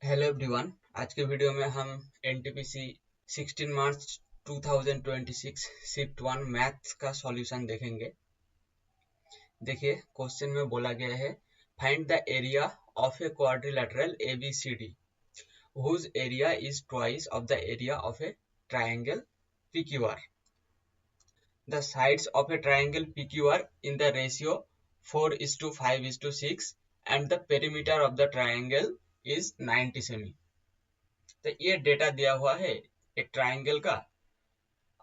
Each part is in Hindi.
Hello everyone. आज के वीडियो में हम एनटीपीसी 16 मार्च 2026 शिफ्ट 1 मैथ्स का सॉल्यूशन देखेंगे। देखिए, क्वेश्चन में बोला गया है find the area of a quadrilateral ABCD whose area is twice of the area of a triangle PQR. The sides of a triangle PQR in the ratio 4:5:6 and the perimeter of the triangle is 90 सेमी। तो ये डेटा दिया हुआ है एक ट्रायंगल का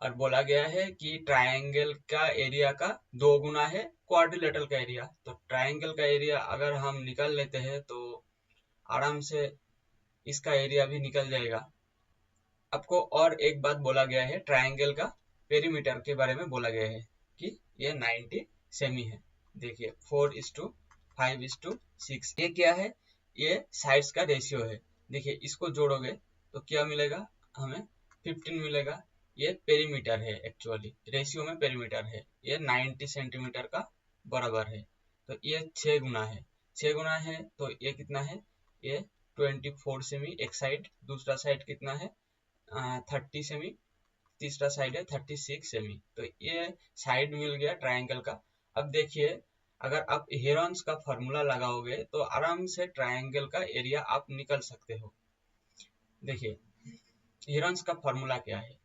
और बोला गया है कि ट्रायंगल का एरिया का 2 गुना है क्वाड्रिलेटरल का एरिया। तो ट्रायंगल का एरिया अगर हम निकाल लेते हैं तो आराम से इसका एरिया भी निकल जाएगा। आपको और एक बात बोला गया है, ट्रायंगल का पेरीमीटर के बारे में बोला गया है कि ये 90 सेमी है। देखिए 4:5:6 ये क्या है, ये साइड्स का रेशियो है। देखिए इसको जोड़ोगे तो क्या मिलेगा, हमें 15 मिलेगा। ये पेरीमीटर है, एक्चुअली रेशियो में पेरीमीटर है। ये 90 सेंटीमीटर का बराबर है। तो ये 6 गुना है। 6 गुना है तो ये कितना है, ये 24 सेमी एक साइड, दूसरा साइड कितना है 30 सेमी, तीसरा साइड है 36 सेमी। तो ये साइड मिल गया ट्रायंगल का। अब देखिए, अगर आप हेरॉन्स का फॉर्मूला लगाओगे तो आराम से ट्रायंगल का एरिया आप निकल सकते हो। देखिए हेरॉन्स का फॉर्मूला क्या है,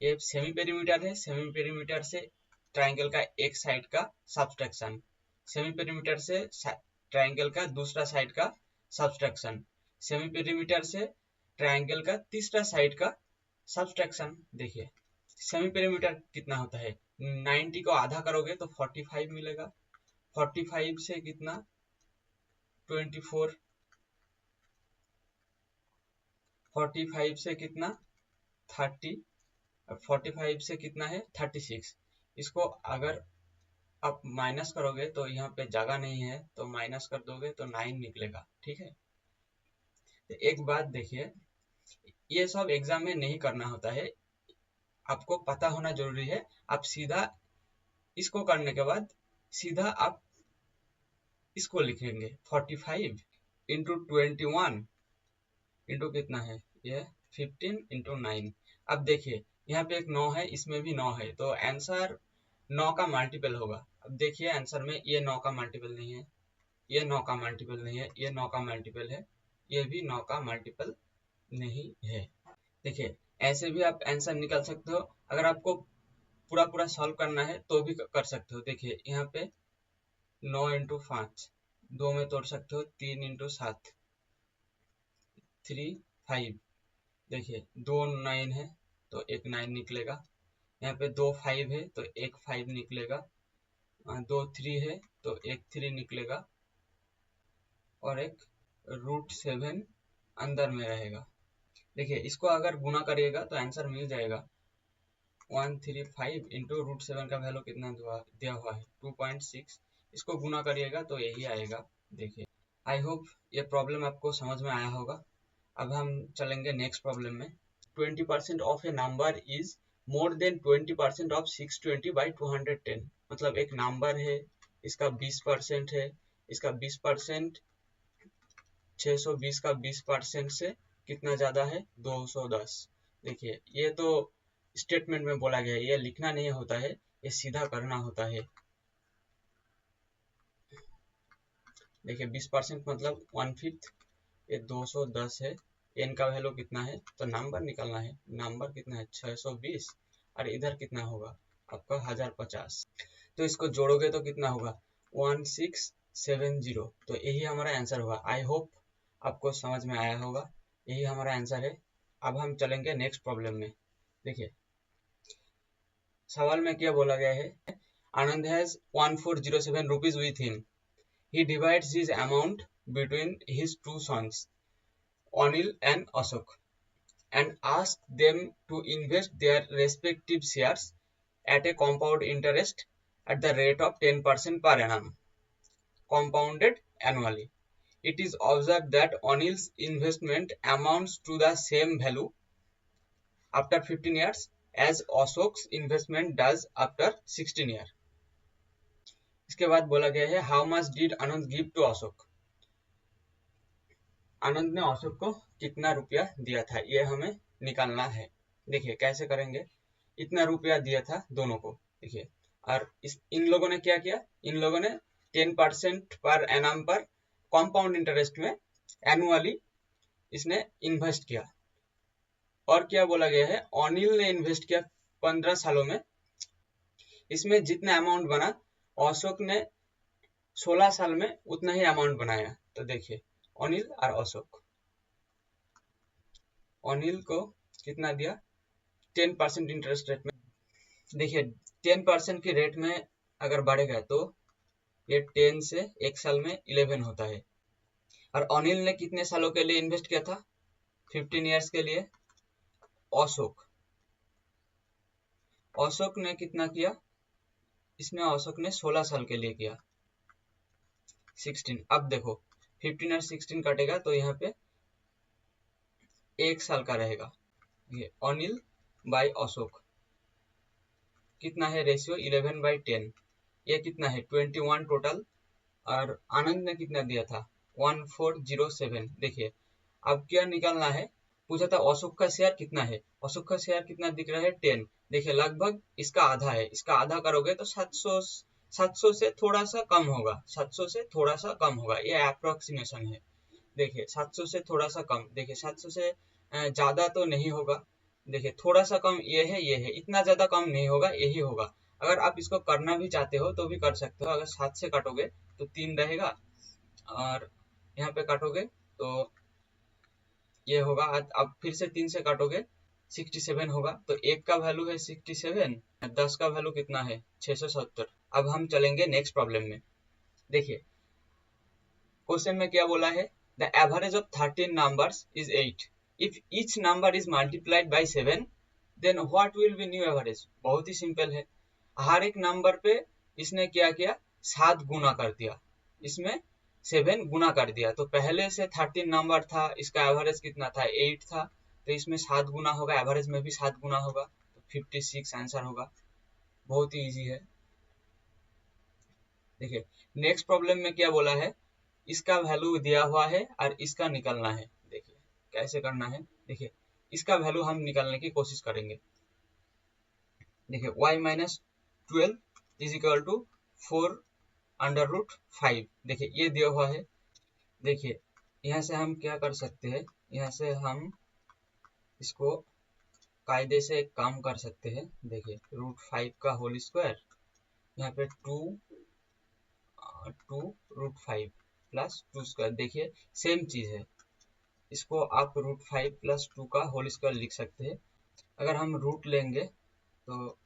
ये सेमी पेरीमीटर है। सेमी पेरीमीटर से ट्रायंगल का एक साइड का सब्सट्रैक्शन, सेमी पेरीमीटर से ट्रायंगल का दूसरा साइड का सब्सट्रैक्शन, सेमी पेरीमीटर से ट्रायंगल का तीसरा साइड का सब्सट्रैक्शन। देखिए सेमी पेरीमीटर कितना होता है, 90 को आधा करोगे तो 45 मिलेगा। 45 से कितना 24, 45 से कितना 30, 45 से कितना है 36। इसको अगर आप माइनस करोगे तो यहाँ पे जगह नहीं है तो माइनस कर दोगे तो 9 निकलेगा। ठीक है, तो एक बात देखिए, ये सब एग्जाम में नहीं करना होता है, आपको पता होना जरूरी है। आप सीधा इसको करने के बाद सीधा आप इसको लिखेंगे 45 इंटू 21 इंटू कितना है, ये 15 इंटू 9। अब देखिए यहाँ पे एक 9 है, इसमें भी 9 है, तो आंसर 9 का मल्टीपल होगा। अब देखिए आंसर में ये 9 का मल्टीपल नहीं है, ये 9 का मल्टीपल नहीं है, ये 9 का मल्टीपल है, ये भी 9 का मल्टीपल नहीं है। देखिए ऐसे भी आप आंसर निकाल सकते हो। अगर आपको पूरा पूरा सॉल्व करना है तो भी कर सकते हो। देखिए यहाँ पे 9 इंटू 5 2 में तोड़ सकते हो, 3 इंटू 7 3 5। देखिए 2 9 है तो एक 9 निकलेगा। यहाँ पे 2 5 है तो एक 5 निकलेगा। 2 3 है तो एक 3 निकलेगा और एक √7 अंदर में रहेगा। देखिए इसको अगर गुना करिएगा तो आंसर मिल जाएगा। 135 इंटू √7 का वैल्यू कितना दिया हुआ है 2.6। इसको गुना करिएगा तो यही आएगा। देखिए आई होप ये प्रॉब्लम आपको समझ में आया होगा। अब हम चलेंगे नेक्स्ट प्रॉब्लम में। 20% of A number is more than 20% of 620/210। मतलब एक नंबर है, इसका 20% है, इसका 20% 620 का 20% से कितना ज्यादा है 210। देखिए ये तो स्टेटमेंट में बोला गया है, ये लिखना नहीं होता है, ये सीधा करना होता है। देखिए 20% मतलब 1/5, ये 210 है। n का वैल्यू कितना है तो नंबर निकालना है। नंबर कितना है 620 और इधर कितना होगा आपका 1050। तो इसको जोड़ोगे तो कितना होगा 1670। तो यही हमारा आंसर होगा। आई होप आपको समझ में आया होगा, यही हमारा आंसर है। अब हम चलेंगे नेक्स्ट प्रॉब्लम में। देखिए सवाल में क्या बोला गया है, Anand has 1407 rupees with him. He divides his amount between his two sons, Anil and Ashok, and asks them to invest their respective shares at a compound interest at the rate of 10% per annum, compounded annually. It is observed that Anil's investment amounts to the same value after 15 years as Ashok's investment does after 16 years. इसके बाद बोला गया है how much did Anand give to Ashok. Anand ने अशोक को कितना रुपया दिया था, ये हमें निकालना है। देखिए कैसे करेंगे, इतना रुपया दिया था दोनों को, देखिए, और इन लोगों ने क्या किया, इन लोगों ने 10% पर एनम पर कॉम्पाउंड इंटरेस्ट में एनुअली इसने इन्वेस्ट किया। और क्या बोला गया है, अनिल ने इन्वेस्ट किया 15 सालों में, इसमें जितना अमाउंट बना अशोक ने 16 साल में उतना ही अमाउंट बनाया। तो देखिए अनिल और अशोक, अनिल को कितना दिया, 10% इंटरेस्ट रेट में। देखिए 10% की रेट में अगर बढ़ेगा तो ये 10 से एक साल में 11 होता है। और अनिल ने कितने सालों के लिए इन्वेस्ट किया था, 15 इयर्स के लिए। अशोक ने कितना किया, इसमें अशोक ने 16 साल के लिए किया, 16। अब देखो 15 और 16 कटेगा तो यहाँ पे एक साल का रहेगा। ये अनिल बाय अशोक कितना है रेशियो, 11/10। ये कितना है 21 टोटल। और आनंद ने कितना दिया था, 1407। देखिए अब क्या निकालना है, पूछा था अशोक का शेयर कितना है, अशोक का शेयर कितना दिख रहा है 10। देखिए लगभग इसका आधा है, इसका आधा करोगे तो 700 से थोड़ा सा कम होगा, 700 से थोड़ा सा कम होगा, ये अप्रोक्सीमेशन है। देखिए 700 से थोड़ा सा कम, देखिए 700 से ज्यादा तो नहीं होगा, देखिए थोड़ा सा कम ये है, ये है, इतना ज्यादा कम नहीं होगा, यही होगा। अगर आप इसको करना भी चाहते हो तो भी कर सकते हो। अगर 7 से काटोगे तो 3 रहेगा, और यहाँ पे काटोगे तो ये होगा। अब फिर से 3 से काटोगे 67 होगा। तो एक का वैल्यू है 67, 10 का वैल्यू कितना है 670। अब हम चलेंगे नेक्स्ट प्रॉब्लम में। देखिए क्वेश्चन में क्या बोला है, the average of 13 numbers is 8 if each number is multiplied by 7 then what will be new average. बहुत ही सिंपल है, हर एक नंबर पे इसने क्या किया, 7 गुना कर दिया, इसमें 7 गुना कर दिया। तो पहले से 13 नंबर था, इसका एवरेज कितना था 8 था, तो इसमें 7 गुना होगा, एवरेज में भी 7 गुना होगा, तो 56 आंसर होगा। बहुत ही इजी है। देखिए नेक्स्ट प्रॉब्लम में क्या बोला है, इसका वैल्यू दिया हुआ है और इसका निकालना है। देखिए कैसे करना है, देखिए इसका वैल्यू हम निकालने की कोशिश करेंगे। देखिए y minus 12 is equal to 4√5। देखिए ये दिया हुआ है। देखिए यहाँ से हम क्या कर सकते हैं, यहाँ से हम इसको कायदे से एक काम कर सकते हैं। देखिए √5 का होल स्क्वायर, यहाँ पे 2√5 प्लस 2 स्क्वायर। देखिए सेम चीज है, इसको आप √5 प्लस 2 का होल स्क्वायर लिख सकते हैं। अगर हम रूट लेंगे तो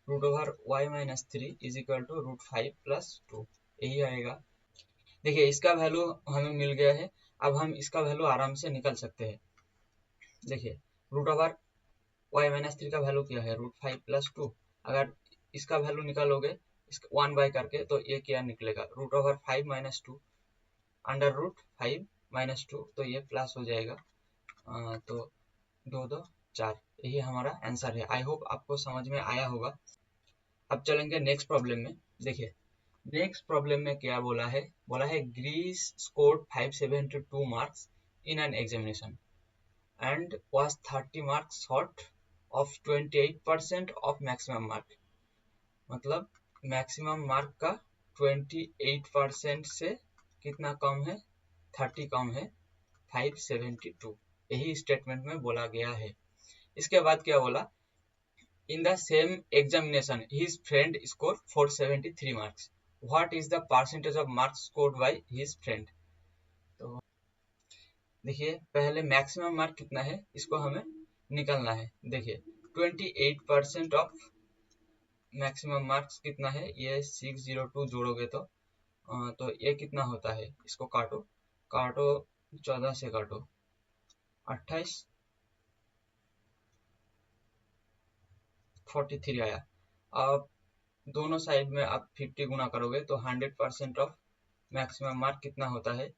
√y minus 3 is equal to √5 plus 2, यही आएगा। देखिए इसका वैल्यू हमें मिल गया है, अब हम इसका वैल्यू आराम से निकाल सकते हैं। देखिए √y माइनस 3 का वैल्यू क्या है, √5 प्लस 2। अगर इसका वैल्यू निकालोगे 1 बाय करके तो ये क्या निकलेगा, √5 माइनस 2 √5 माइनस 2, तो ये प्लस हो जाएगा। तो 2 2 4, यही हमारा आंसर है। आई होप आपको समझ में आया होगा। अब चलेंगे नेक्स्ट प्रॉब्लम में। देखिए नेक्स्ट प्रॉब्लम में क्या बोला है, Grace scored 572 marks in an examination and was 30 marks short of 28% of maximum mark। मतलब मैक्सिमम मार्क का 28% से कितना कम है, 30 कम है, 572। यही स्टेटमेंट में बोला गया है। इसके बाद क्या बोला, इन the same examination his friend score 473 marks, what is the percentage of marks scored by his friend. तो देखिए पहले मैक्सिमम मार्क कितना है इसको हमें निकालना है। देखिए 28% ऑफ मैक्सिमम मार्क्स कितना है, ये 602 जोड़ोगे तो ये कितना होता है, इसको काटो 14 से काटो 28, 43 आया। अब दोनों साइड में आप 50 गुना करोगे तो 100% ऑफ मैक्सिमम मार्क कितना होता है,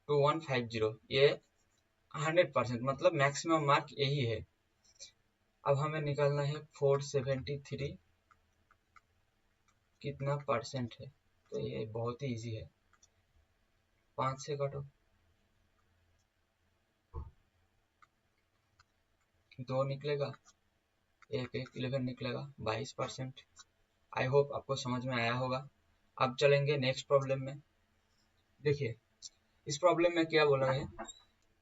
2150। ये 100% मतलब मैक्सिमम मार्क यही है। अब हमें निकालना है 473 कितना परसेंट है, तो ये बहुत ही इजी है। 5 से काटो, 2 निकलेगा, 11 निकलेगा, 22%। आई होप आपको समझ में आया होगा। अब चलेंगे नेक्स्ट प्रॉब्लम में। देखिए इस प्रॉब्लम में क्या बोला है,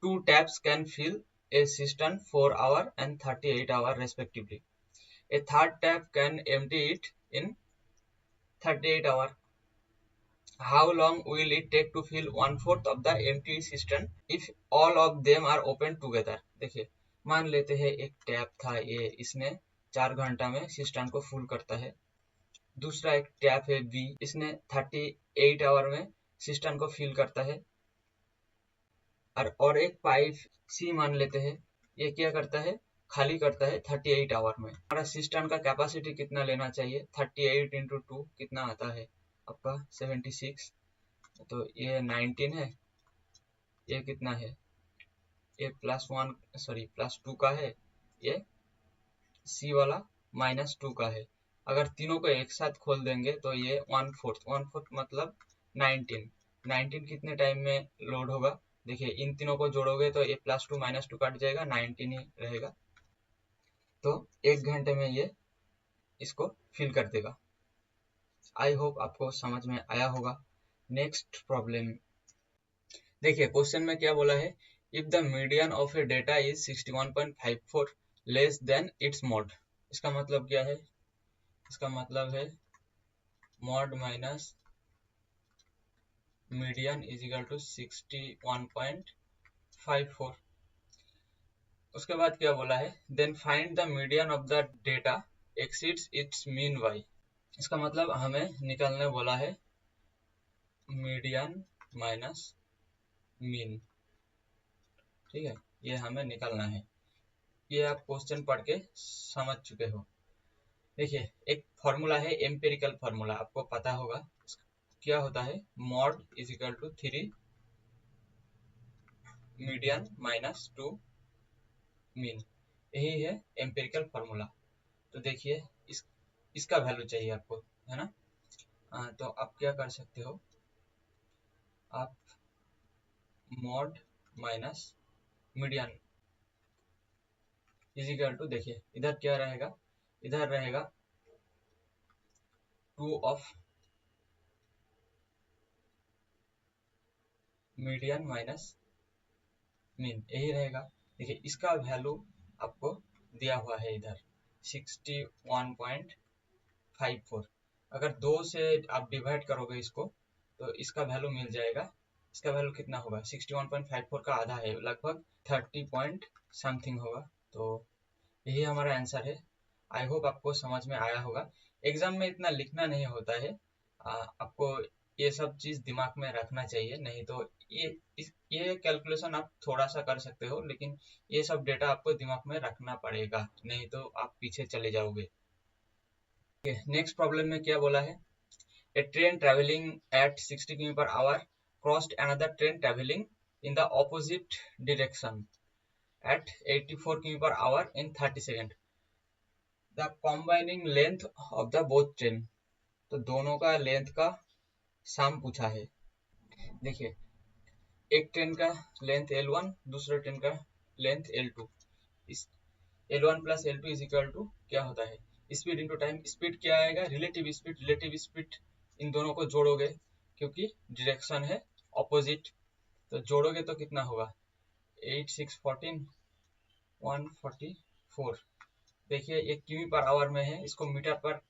2 taps can fill a cistern 4 hour and 38 hour respectively. A third tap can empty it in 38 hour. How long will it take to fill 1/4 of the empty cistern if all of them are open together? देखिए मान लेते हैं एक टैप था ये, इसने 4 घंटा में सिस्टर्न को फुल करता है। दूसरा एक टैप है बी, इसने 38 आवर में सिस्टर्न को फिल करता है। और एक पाइप सी मान लेते हैं, ये क्या करता है, खाली करता है 38 आवर में। हमारा सिस्टर्न का कैपेसिटी कितना लेना चाहिए, 38 इंटू 2 कितना आता है आपका 76, तो ये 19 है, ये कितना है, ये +2 का है, ये सी वाला -2 का है। अगर तीनों को एक साथ खोल देंगे तो ये 1/4 मतलब 19 कितने टाइम में लोड होगा, देखिए इन तीनों को जोड़ोगे तो ये +2 -2 कट जाएगा, 19 ही रहेगा। तो 1 घंटे में ये इसको फिल कर देगा। आई होप आपको समझ में आया होगा। नेक्स्ट प्रॉब्लम देखिए, क्वेश्चन में क्या बोला है, if the median of a data is 61.54 less than its mode. इसका मतलब क्या है, इसका मतलब है mode minus median is equal to 61.54। उसके बाद क्या बोला है, then find the median of the data exceeds its mean by. इसका मतलब हमें निकालने बोला है मीडियन माइनस मीन, ठीक है, ये हमें निकालना है। ये आप क्वेश्चन पढ़ के समझ चुके हो। देखिए एक फॉर्मूला है, एम्पिरिकल फॉर्मूला, आपको पता होगा क्या होता है, mode is equal to 3 median minus 2 mean, यही है एम्पिरिकल फॉर्मूला। तो देखिए इसका वैल्यू चाहिए आपको, है ना। तो आप क्या कर सकते हो, आप mode minus median is equal to, देखिए इधर क्या रहेगा, इधर रहेगा 2 ऑफ मीडियन माइनस मीन, यही रहेगा। देखिए इसका वैल्यू आपको दिया हुआ है इधर 61.54। अगर 2 से आप डिवाइड करोगे इसको तो इसका वैल्यू मिल जाएगा, इसका वैल्यू कितना होगा, 61.54 का आधा है, लगभग 30 पॉइंट समथिंग होगा। तो यही हमारा आंसर है। आई होप आपको समझ में आया होगा। एग्जाम में इतना लिखना नहीं होता है, आपको ये सब चीज दिमाग में रखना चाहिए, नहीं तो ये कैलकुलेशन आप थोड़ा सा कर सकते हो, लेकिन ये सब डेटा आपको दिमाग में रखना पड़ेगा, नहीं तो आप पीछे चले जाओगे। नेक्स्ट प्रॉब्लम में क्या बोला है, a train travelling at 60 km/h crossed another train travelling in the opposite direction at 84 km/h in 30 seconds. The combining length of the both train, तो दोनों का लेंथ का सम पूछा है। देखिए एक ट्रेन का लेंथ L1, दूसरे ट्रेन का लेंथ L2। इस L1 plus L2 is equal to क्या होता है, स्पीड इंटू टाइम। स्पीड क्या आएगा, रिलेटिव स्पीड इन दोनों को जोड़ोगे क्योंकि डायरेक्शन है ऑपोजिट, तो जोड़ोगे तो कितना होगा 8 6 14 144। देखिए ये km/h में है, इसको मीटर पर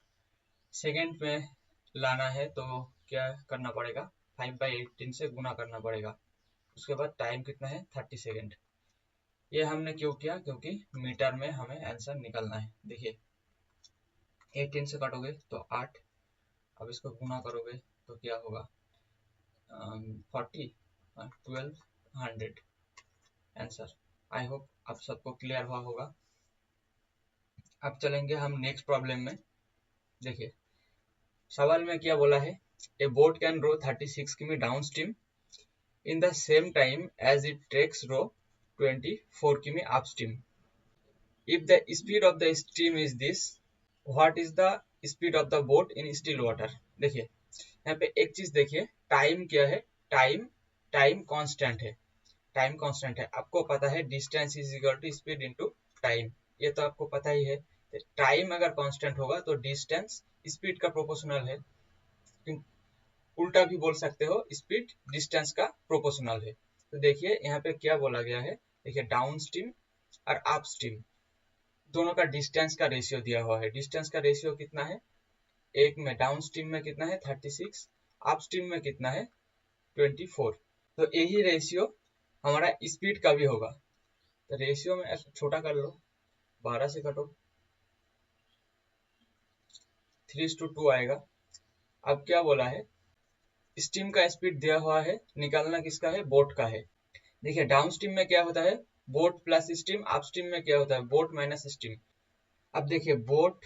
सेकंड में लाना है तो क्या करना पड़ेगा, 5/18 से गुना करना पड़ेगा। उसके बाद टाइम कितना है 30 सेकंड। ये हमने क्यों किया, क्योंकि मीटर में हमें आंसर निकालना है। देखिए 18 से काटोगे तो 8, अब इसको गुना करोगे तो क्या होगा 40 1200 आंसर। आई होप आप सबको क्लियर हुआ होगा। अब चलेंगे हम नेक्स्ट प्रॉब्लम में। देखिए सवाल में क्या बोला है, ए बोट कैन रो 36 किमी downstream in the same time as it takes row 24 किमी upstream. If the speed of the stream is this, what is the speed of the boat in still water. देखिए यहाँ पे एक चीज देखिए, टाइम क्या है, टाइम टाइम कांस्टेंट है, टाइम कांस्टेंट है। आपको पता है distance is equal to speed into time, ये तो आपको पता ही है। टाइम अगर कांस्टेंट होगा तो डिस्टेंस स्पीड का प्रोपोर्शनल है। उल्टा भी बोल सकते हो, स्पीड डिस्टेंस का प्रोपोर्शनल है। तो देखिए यहाँ पे क्या बोला गया है, देखिए डाउन स्ट्रीम और अप स्ट्रीम दोनों का डिस्टेंस का रेशियो दिया हुआ है। डिस्टेंस का रेशियो कितना है, एक में डाउन स्ट्रीम में कितना है 36, अप स्ट्रीम में कितना है 24। तो यही रेशियो हमारा स्पीड का भी होगा। तो रेशियो में छोटा कर लो, 12 से कटो, 3:2 आएगा। अब क्या बोला है, स्ट्रीम का स्पीड दिया हुआ है, निकालना किसका है, बोट का है। देखिए डाउन स्ट्रीम में क्या होता है, boat plus stream, up stream में क्या होता है, बोट माइनस स्ट्रीम। अब देखिए बोट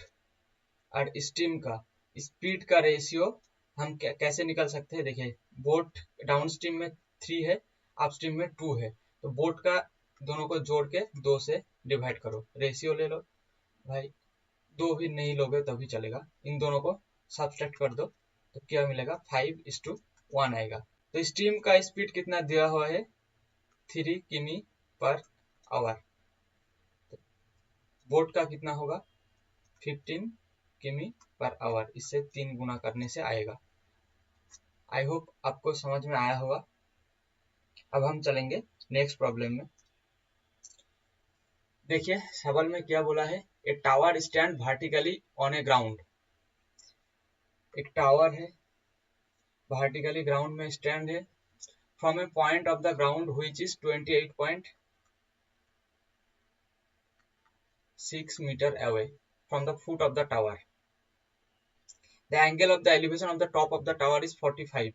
और स्ट्रीम का स्पीड का रेशियो हम कैसे निकाल सकते हैं। देखिए बोट डाउन स्ट्रीम में 3 है, अप स्ट्रीम में 2 है, तो बोट का दोनों को जोड़ के 2 से डिवाइड करो, रेशियो ले लो भाई। 2 भी नहीं लोगे तभी चलेगा, इन दोनों को सब्सट्रैक्ट कर दो तो क्या मिलेगा, 5:1 आएगा। तो स्ट्रीम का स्पीड कितना दिया हुआ है, 3 किमी पर आवर। बोट का कितना होगा, 15 किमी पर आवर। इससे 3 गुना करने से आएगा। आई होप आपको समझ में आया होगा। अब हम चलेंगे नेक्स्ट प्रॉब्लम में। देखिए सवाल में क्या बोला है, a tower stand vertically on a ground. एक टावर है, वर्टिकली ग्राउंड में स्टैंड है, from a point of the ground which is 28.6 metre away from the foot of the tower. The angle of the elevation of the top of the tower is 45।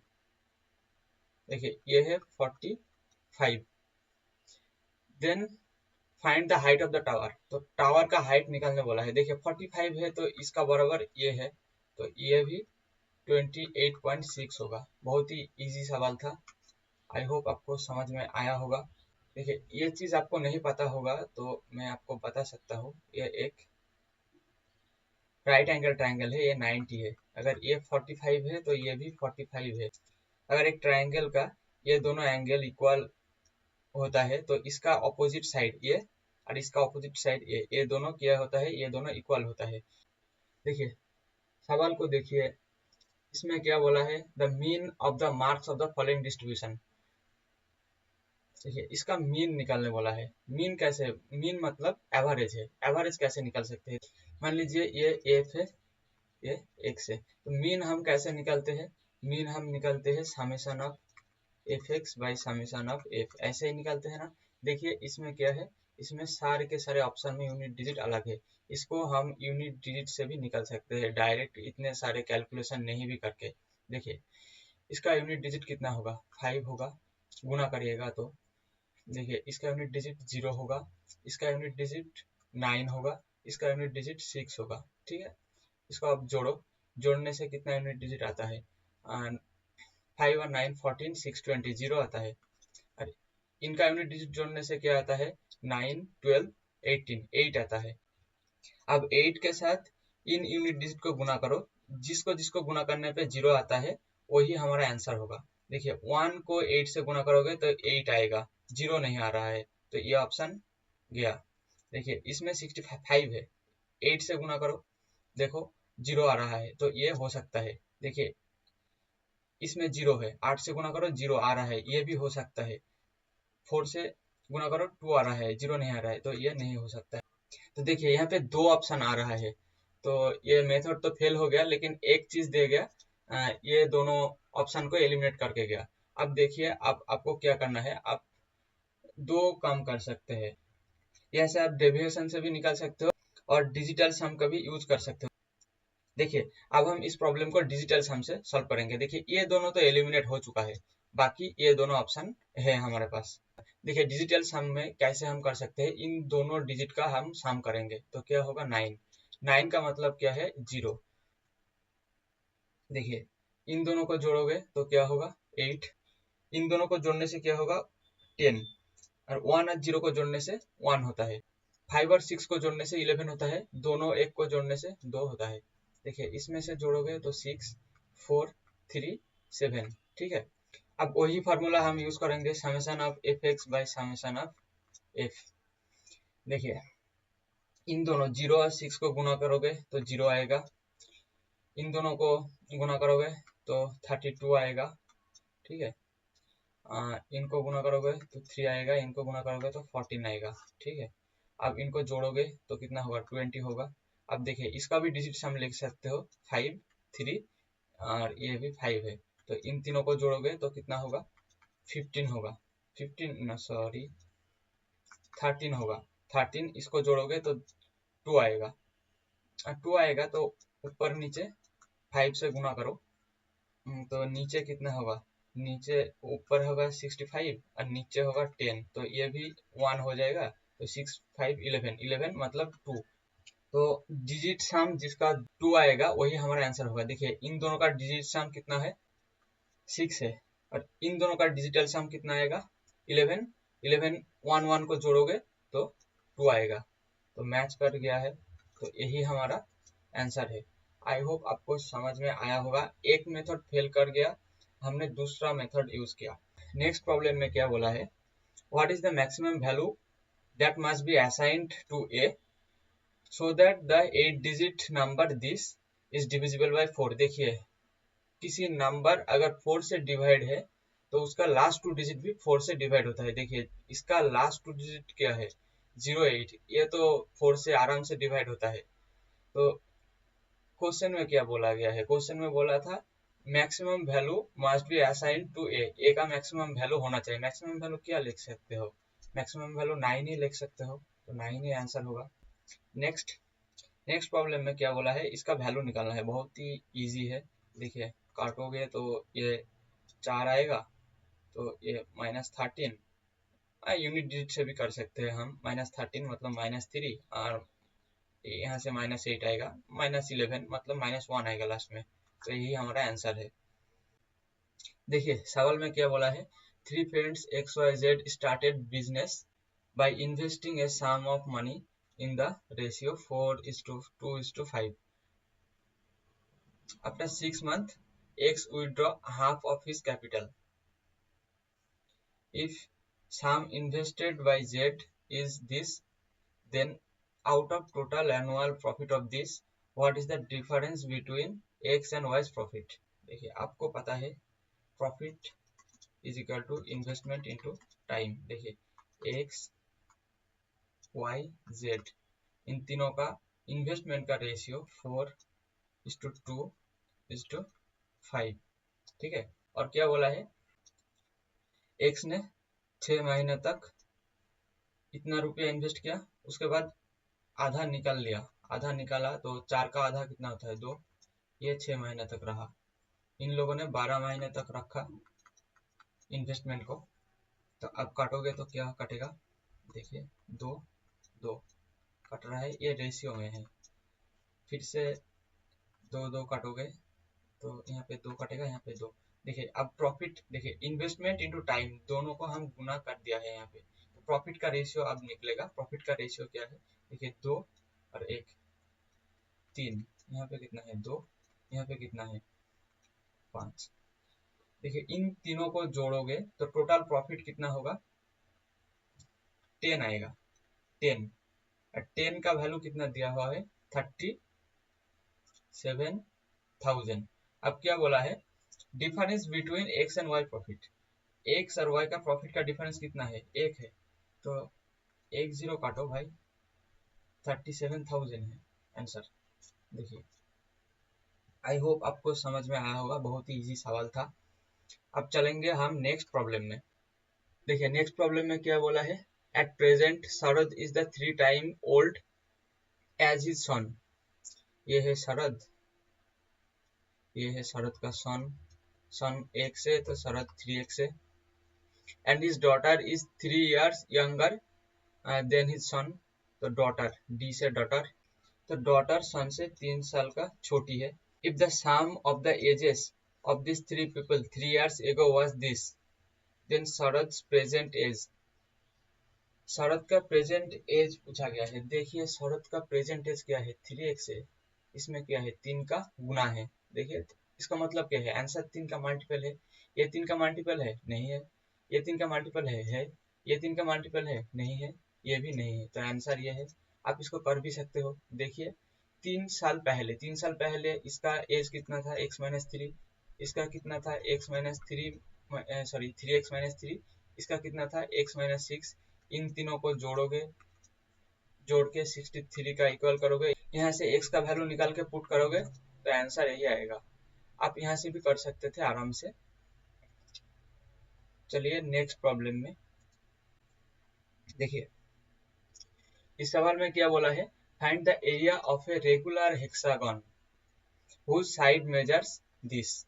देखिए ये है 45। Then find the height of the tower। तो टावर का हाइट निकालने बोला है। देखिए 45 है तो इसका बराबर ये है, तो ये भी 28.6 होगा। बहुत ही इजी सवाल था। आई होप आपको समझ में आया होगा। देखिए ये चीज आपको नहीं पता होगा तो मैं आपको बता सकता हूँ। ये एक राइट एंगल ट्रायंगल है, ये 90 है। अगर ये 45 है तो ये भी 45 है। अगर एक ट्रायंगल का ये दोनों एंगल इक्वल होता है तो इसका ऑपोजिट साइड ये और इसका ऑपोजिट साइड ये दोनों क्या होता है, ये दोनों इक्वल होता है। देखिए सवाल को देखिए, इसमें क्या बोला है, the mean of the marks of the following distribution. देखिए इसका मीन निकालने बोला है। मीन कैसे, मीन मतलब एवरेज है। एवरेज कैसे निकाल सकते हैं, मान लीजिए ये एफ है, ये एक्स है, तो मीन हम कैसे निकालते हैं, मीन हम निकालते हैं summation of F x by summation of F, ऐसे ही निकालते हैं ना। देखिए इसमें क्या है, इसमें सारे के सारे ऑप्शन में यूनिट डिजिट अलग है। इसको हम यूनिट डिजिट से भी निकाल सकते हैं डायरेक्ट, इतने सारे कैलकुलेशन नहीं भी करके। देखिए इसका यूनिट डिजिट कितना होगा, 5 होगा, गुना करिएगा तो देखिए इसका यूनिट डिजिट 0 होगा, इसका यूनिट डिजिट 9 होगा, इसका यूनिट डिजिट 6 होगा। ठीक है, इसको आप जोड़ो, जोड़ने से कितना यूनिट डिजिट आता है, 5 और 9 14, 6 20 0 आता है। और इनका यूनिट डिजिट जोड़ने से क्या आता है, 9 12 18 8 आता है। अब 8 के साथ इन यूनिट डिजिट को गुना करो, जिसको जिसको गुना करने पे 0 आता है वही हमारा आंसर होगा। देखिए 1 को 8 से गुना करोगे तो 8 आएगा, 0 नहीं आ रहा है तो ये ऑप्शन गया। देखिए इसमें 65 है, 8 से गुना करो, देखो 0 आ रहा है तो ये हो सकता है। देखिए इसमें 0 है, 8 से गुना करो 0 आ रहा है, ये भी हो सकता है। 4 से गुना करो 2 आ रहा है, 0 नहीं आ रहा है तो ये नहीं हो सकता है। तो देखिए यहाँ पे 2 ऑप्शन आ रहा है, तो ये मेथड तो फेल हो गया, लेकिन एक चीज दे गया, ये दोनों ऑप्शन को एलिमिनेट करके गया। अब देखिए अब आपको क्या करना है, आप 2 काम कर सकते हैं। ऐसे आप डेविएशन से भी निकाल सकते हो और डिजिटल सम का भी यूज कर सकते हो। देखिए अब हम इस प्रॉब्लम को डिजिटल सम से सॉल्व करेंगे। देखिए ये दोनों तो एलिमिनेट हो चुका है, बाकी ये दोनों ऑप्शन है हमारे पास। देखिए डिजिटल सम में कैसे हम कर सकते हैं, इन दोनों डिजिट का हम सम करेंगे तो क्या होगा, 9। 9 का मतलब क्या है, 0। देखिए इन दोनों को जोड़ोगे तो क्या होगा, 8। इन दोनों को जोड़ने से क्या होगा, 10। और 1 और 0 को जोड़ने से 1 होता है। 5 और 6 को जोड़ने से 11 होता है, दोनों एक को जोड़ने से 2 होता है। देखिए इसमें से जोड़ोगे तो 6 4 3 7। ठीक है, अब वही फार्मूला हम यूज करेंगे, summation of F x by summation of F. देखिए इन दोनों 0 और 6 को गुना करोगे तो 0 आएगा, इन दोनों को गुना करोगे तो 32 आएगा, ठीक है। इनको गुना करोगे तो 3 आएगा, इनको गुना करोगे तो 14 आएगा, ठीक है। अब इनको जोड़ोगे तो कितना होगा, 20 होगा। अब देखिए इसका भी डिजिट हम लिख सकते हो 5, 3 और ये भी 5 है, तो इन तीनों को जोड़ोगे तो कितना होगा, 15 होगा, 15 सॉरी 13 होगा, 13 इसको जोड़ोगे तो 2 आएगा, 2 आएगा तो ऊपर नीचे 5 से गुना करो, तो नीचे कितना होगा, नीचे ऊपर होगा 65 और नीचे होगा 10, तो ये भी 1 हो जाएगा, तो 6 5 11, 11 मतलब 2। तो डिजिट सम जिसका 2 आएगा वही हमारा आंसर होगा। देखिए इन दोनों का डिजिट सम कितना है, 6 है, और इन दोनों का डिजिटल सम कितना आएगा, 11, 11 1 1 को जोड़ोगे तो 2 आएगा, तो मैच कर गया है, तो यही हमारा आंसर है। आई होप आपको समझ में आया होगा। एक मेथड फेल कर गया, हमने दूसरा मेथड यूज किया। नेक्स्ट प्रॉब्लम में क्या बोला है, what is the maximum value that must be assigned to a so that the 8 digit number this is divisible by 4। देखिए किसी नंबर अगर 4 से डिवाइड है तो उसका लास्ट 2 डिजिट भी 4 से डिवाइड होता है। देखिए इसका लास्ट 2 डिजिट क्या है, 08, ये तो 4 से आराम से डिवाइड होता है। तो क्वेश्चन में क्या बोला गया है, क्वेश्चन में बोला था maximum value must be assigned to a का मैक्सिमम वैल्यू होना चाहिए। मैक्सिमम वैल्यू क्या लिख सकते हो, मैक्सिमम वैल्यू 9 ही लिख सकते हो, तो 9 ही आंसर होगा। नेक्स्ट प्रॉब्लम में क्या बोला है, इसका वैल्यू निकालना है, बहुत ही इजी है। देखिए काटोगे तो ये 4 आएगा, तो ये -13, यूनिट डिजिट से भी कर सकते हैं हम, -13 मतलब -3, और यहाँ से -8 आएगा, -11 मतलब -1 आएगा लास्ट में, तो यही हमारा आंसर है। देखिए सवाल में क्या बोला है, 3 friends XYZ started business by investing a sum of money in the ratio 4:2:5. After 6 months, X withdraw half of his capital. If sum invested by Z is this, then out of total annual profit of this, what is the difference between X and Y's profit? देखिए आपको पता है profit is equal to investment into time. देखिए X Y Z इन तीनों का इन्वेस्टमेंट का रेशियो 4:2:5, ठीक है। और क्या बोला है, X ने 6 महीने तक इतना रुपया इन्वेस्ट किया, उसके बाद आधा निकाल लिया, आधा निकाला तो 4 का आधा कितना होता है, 2, ये 6 महीने तक रहा। इन लोगों ने 12 महीने तक रखा इन्वेस्टमेंट को, तो अब काटोगे तो क्या कटेगा, देखिए 2 2 कट रहा है, ये रेशियो में है। फिर से 2 2 काटोगे तो यहाँ पे 2 कटेगा, यहाँ पे 2। देखिए अब प्रॉफिट, देखिए इन्वेस्टमेंट इनटू टाइम दोनों को हम गुना कर दिया है यहाँ पे, तो प्रॉफिट का रेशियो अब निकलेगा। प्रॉफिट का रेशियो क्या है, देखिए 2 और 1, 3, यहाँ पे कितना है 2, यहाँ पे कितना है 5। देखिए इन तीनों को जोड़ोगे तो टोटल प्रॉफिट कितना होगा, 10 आएगा, 10। 10 का वैल्यू कितना दिया हुआ है, 37,000। अब क्या बोला है, difference between x and y profit, x और वाई का प्रॉफिट का डिफरेंस कितना है, 1 है, तो 1 0 काटो भाई, 37,000 है आंसर। देखिए आई होप आपको समझ में आया होगा, बहुत ही इजी सवाल था। अब चलेंगे हम नेक्स्ट प्रॉब्लम में। देखिए नेक्स्ट प्रॉब्लम में क्या बोला है, at present Sharad is the 3 time old age his son. ये है शरद, ये है शरद का सन, सन 1 से तो शरद 3x है, and his daughter is 3 years younger than his son, तो डॉटर, डी से डॉटर, तो डॉटर सन से 3 साल का छोटी है। If the sum of the ages of these 3 people 3 years ago was this, then Sharad's present age। शरद का प्रेजेंट एज पूछा गया है। देखिए शरद का प्रेजेंट एज क्या है, 3x है, इसमें क्या है 3 का गुना है। देखिए इसका मतलब क्या है, आंसर 3 का मल्टीपल है। ये 3 का मल्टीपल है, नहीं है। ये 3 का मल्टीपल है। ये 3 का मल्टीपल है, नहीं है। ये भी नहीं है, तो आंसर ये है। आप इसको कर भी सकते हो। देखिए 3 साल पहले इसका एज कितना था, x-3। इसका कितना था, x-3, सॉरी 3x-3। इसका कितना था, x-6। इन तीनों को जोड़ोगे, जोड़ के 63 का इक्वल करोगे, यहाँ से x का वैल्यू निकाल के पुट करोगे तो आंसर यही आएगा। आप यहाँ से भी कर सकते थे आराम से। चलिए नेक्स्ट प्रॉब्लम में देखिए, इस सवाल में क्या बोला है, find the area of a regular hexagon whose side measures this.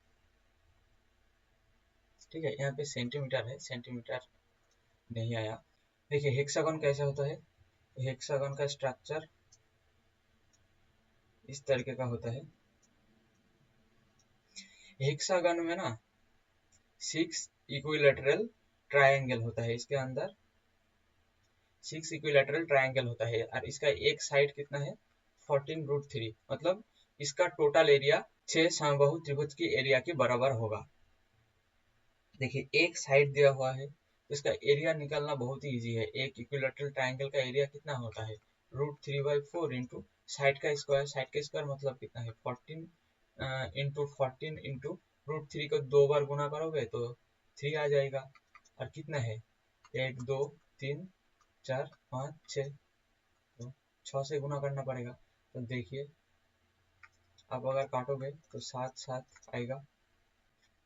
ठीक है, यहाँ पे सेंटीमीटर है, सेंटीमीटर नहीं आया। देखिए हेक्सागन कैसा होता है, हेक्सागन का स्ट्रक्चर इस तरीके का होता है। हेक्सागन में ना 6 इक्विलैटरल ट्रायंगल होता है, इसके अंदर 6 इक्विलैटरल ट्रायंगल होता है, और इसका एक साइड कितना है, 14√3। मतलब इसका टोटल एरिया 6 समबाहु त्रिभुज की एरिया के बराबर होगा। देखिए एक साइड दिया हुआ है, तो इसका एरिया निकालना बहुत ही इजी है। एक इक्विलैटरल ट्रायंगल का एरिया कितना होता है, √3/4 इंटू साइड का स्क्वायर। साइड का स्क्वायर मतलब कितना है, 14 इंटू 14 इंटू √3 को 2 बार गुना करोगे तो 3 आ जाएगा। और कितना है, 1 2 3 4 5 6, तो 6 से गुना करना पड़ेगा। तो देखिए आप अगर काटोगे तो 7 7 आएगा।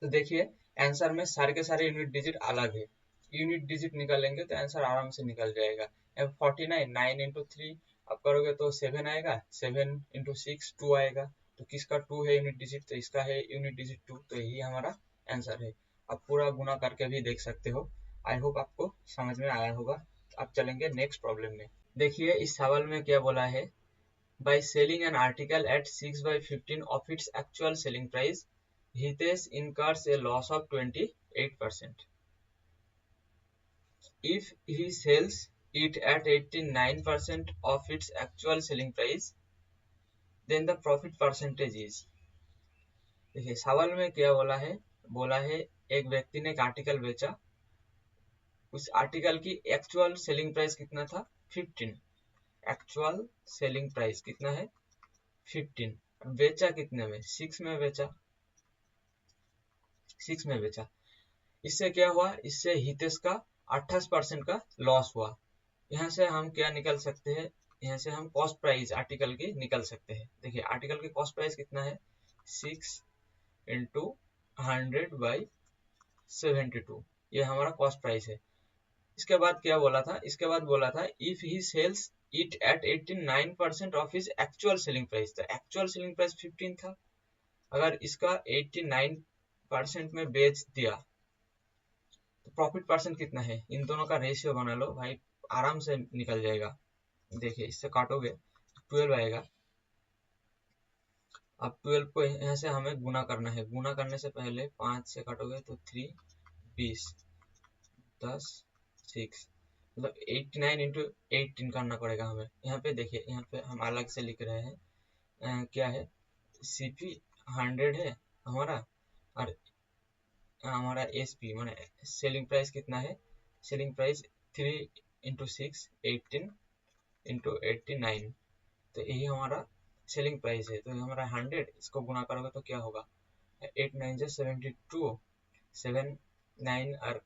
तो देखिए आंसर में सारे के सारे यूनिट डिजिट अलग है, यूनिट डिजिट निकालेंगे तो आंसर आराम से निकल जाएगा। अब 49 9 इंटू 3 आप करोगे तो 7 आएगा, 7 इंटू 6 2 आएगा। तो किसका 2 है यूनिट डिजिट, तो इसका है यूनिट डिजिट 2, तो यही हमारा आंसर है। आप पूरा गुना करके भी देख सकते हो। आई होप आपको समझ में आया होगा। अब चलेंगे नेक्स्ट प्रॉब्लम में। देखिए इस सवाल में क्या बोला है, by selling an article at 6/15 of its actual selling price, Hitesh incurs a loss of 28%. If he sells it at 89% of its actual selling price, then the profit percentage is। देखिए सवाल में क्या बोला है एक व्यक्ति ने एक आर्टिकल बेचा, उस आर्टिकल की एक्चुअल सेलिंग प्राइस कितना था, 15। एक्चुअल सेलिंग प्राइस कितना है, 15। बेचा कितने में, 6 में बेचा, 6 में बेचा। इससे क्या हुआ, इससे हितेश का 28% का लॉस हुआ। यहाँ से हम क्या निकल सकते हैं, यहाँ से हम कॉस्ट प्राइस आर्टिकल की निकल सकते हैं। देखिए आर्टिकल की कॉस्ट प्राइस कितना है, 6 इंटू 100/72, ये हमारा कॉस्ट प्राइस है। इसके बाद क्या बोला था, इसके बाद बोला था if he sells it at 89% of his actual selling price. तो एक्चुअल सेलिंग प्राइस 15 था, अगर इसका 89% में बेच दिया तो प्रॉफिट परसेंट कितना है, इन दोनों का रेशियो बना लो भाई, आराम से निकल जाएगा। देखिए इससे काटोगे 12 आएगा। अब 12 को यहाँ से हमें गुना करना है, गुना करने से पहले 5 से काटोगे तो 3 20 10 6, मतलब 89 इंटू 18 करना पड़ेगा हमें। यहाँ पे देखिए, यहाँ पे हम अलग से लिख रहे हैं, क्या है, CP 100 है हमारा, और हमारा SP माने सेलिंग प्राइस कितना है, सेलिंग प्राइस 3 इंटू 6 18 इंटू 89, तो यही हमारा सेलिंग प्राइस है। तो हमारा 100, इसको गुना करोगे तो क्या होगा, 8 9 से 72, 7 9 और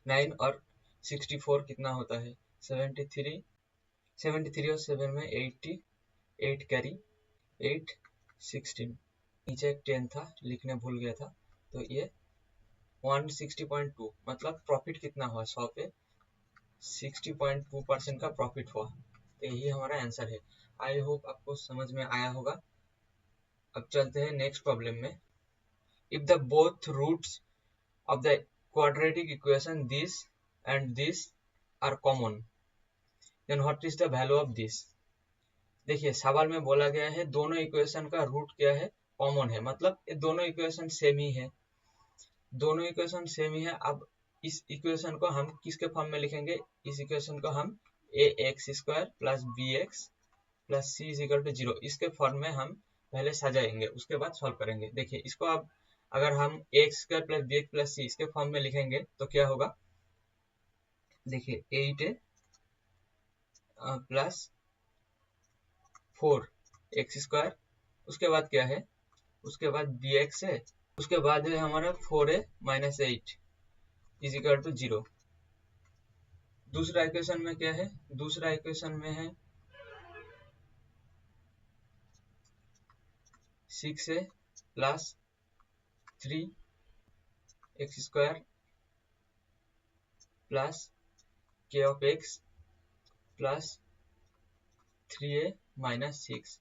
9 और 64 कितना होता है, 73, 73 और 7 में 88 कैरी 8 16, नीचे एक 10 था लिखने भूल गया था, तो ये 160.2, मतलब प्रॉफिट कितना हुआ, 100 पे 60.2% का प्रॉफिट हुआ। तो यही हमारा आंसर है। आई होप आपको समझ में आया होगा। अब चलते हैं नेक्स्ट प्रॉब्लम में। If the both roots of the quadratic equation this and this are common, then what is the value of this. देखिए सवाल में बोला गया है दोनों इक्वेशन का रूट क्या है, कॉमन है, मतलब ये दोनों इक्वेशन सेम ही है, दोनों इक्वेशन सेम ही है। अब इस इक्वेशन को हम किसके फॉर्म में लिखेंगे, इस इक्वेशन को हम ax² plus bx plus c is equal to 0, इसके फॉर्म में हम पहले सजाएंगे, उसके बाद सॉल्व करेंगे। देखिए इसको आप अगर हम x square plus b x plus c इसके फॉर्म में लिखेंगे तो क्या होगा, देखिए 8a प्लस 4x², उसके बाद क्या है, उसके बाद bx है, उसके बाद है हमारा 4a minus 8 is equal to 0। दूसरा इक्वेशन में क्या है, दूसरा इक्वेशन में है 6a plus 3x² plus k of x plus 3a minus 6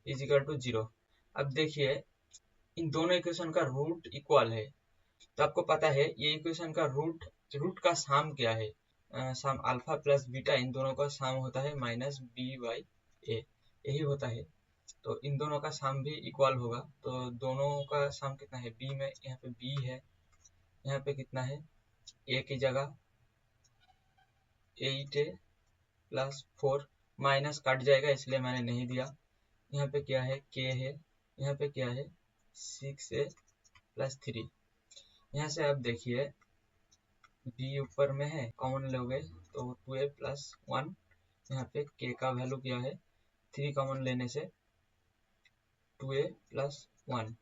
is equal to 0। अब देखिए इन दोनों इक्वेशन का रूट इक्वल है, तो आपको पता है ये इक्वेशन का रूट का साम क्या है, साम अल्फा प्लस बीटा इन दोनों का साम होता है माइनस बी बाई ए, यही होता है। तो इन दोनों का साम भी इक्वल होगा, तो दोनों का साम कितना है, बी में यहाँ पे बी है, यहाँ पे कितना है, ए की जगह 8a प्लस 4 माइनस कट जाएगा इसलिए मैंने नहीं दिया। यहाँ पे क्या है, k है, यहाँ पे क्या है 6a प्लस 3। यहाँ से आप देखिए b ऊपर में है, कॉमन लोगे तो 2a प्लस 1, यहाँ पे k का वैल्यू क्या है 3, कॉमन लेने से 2a प्लस 1,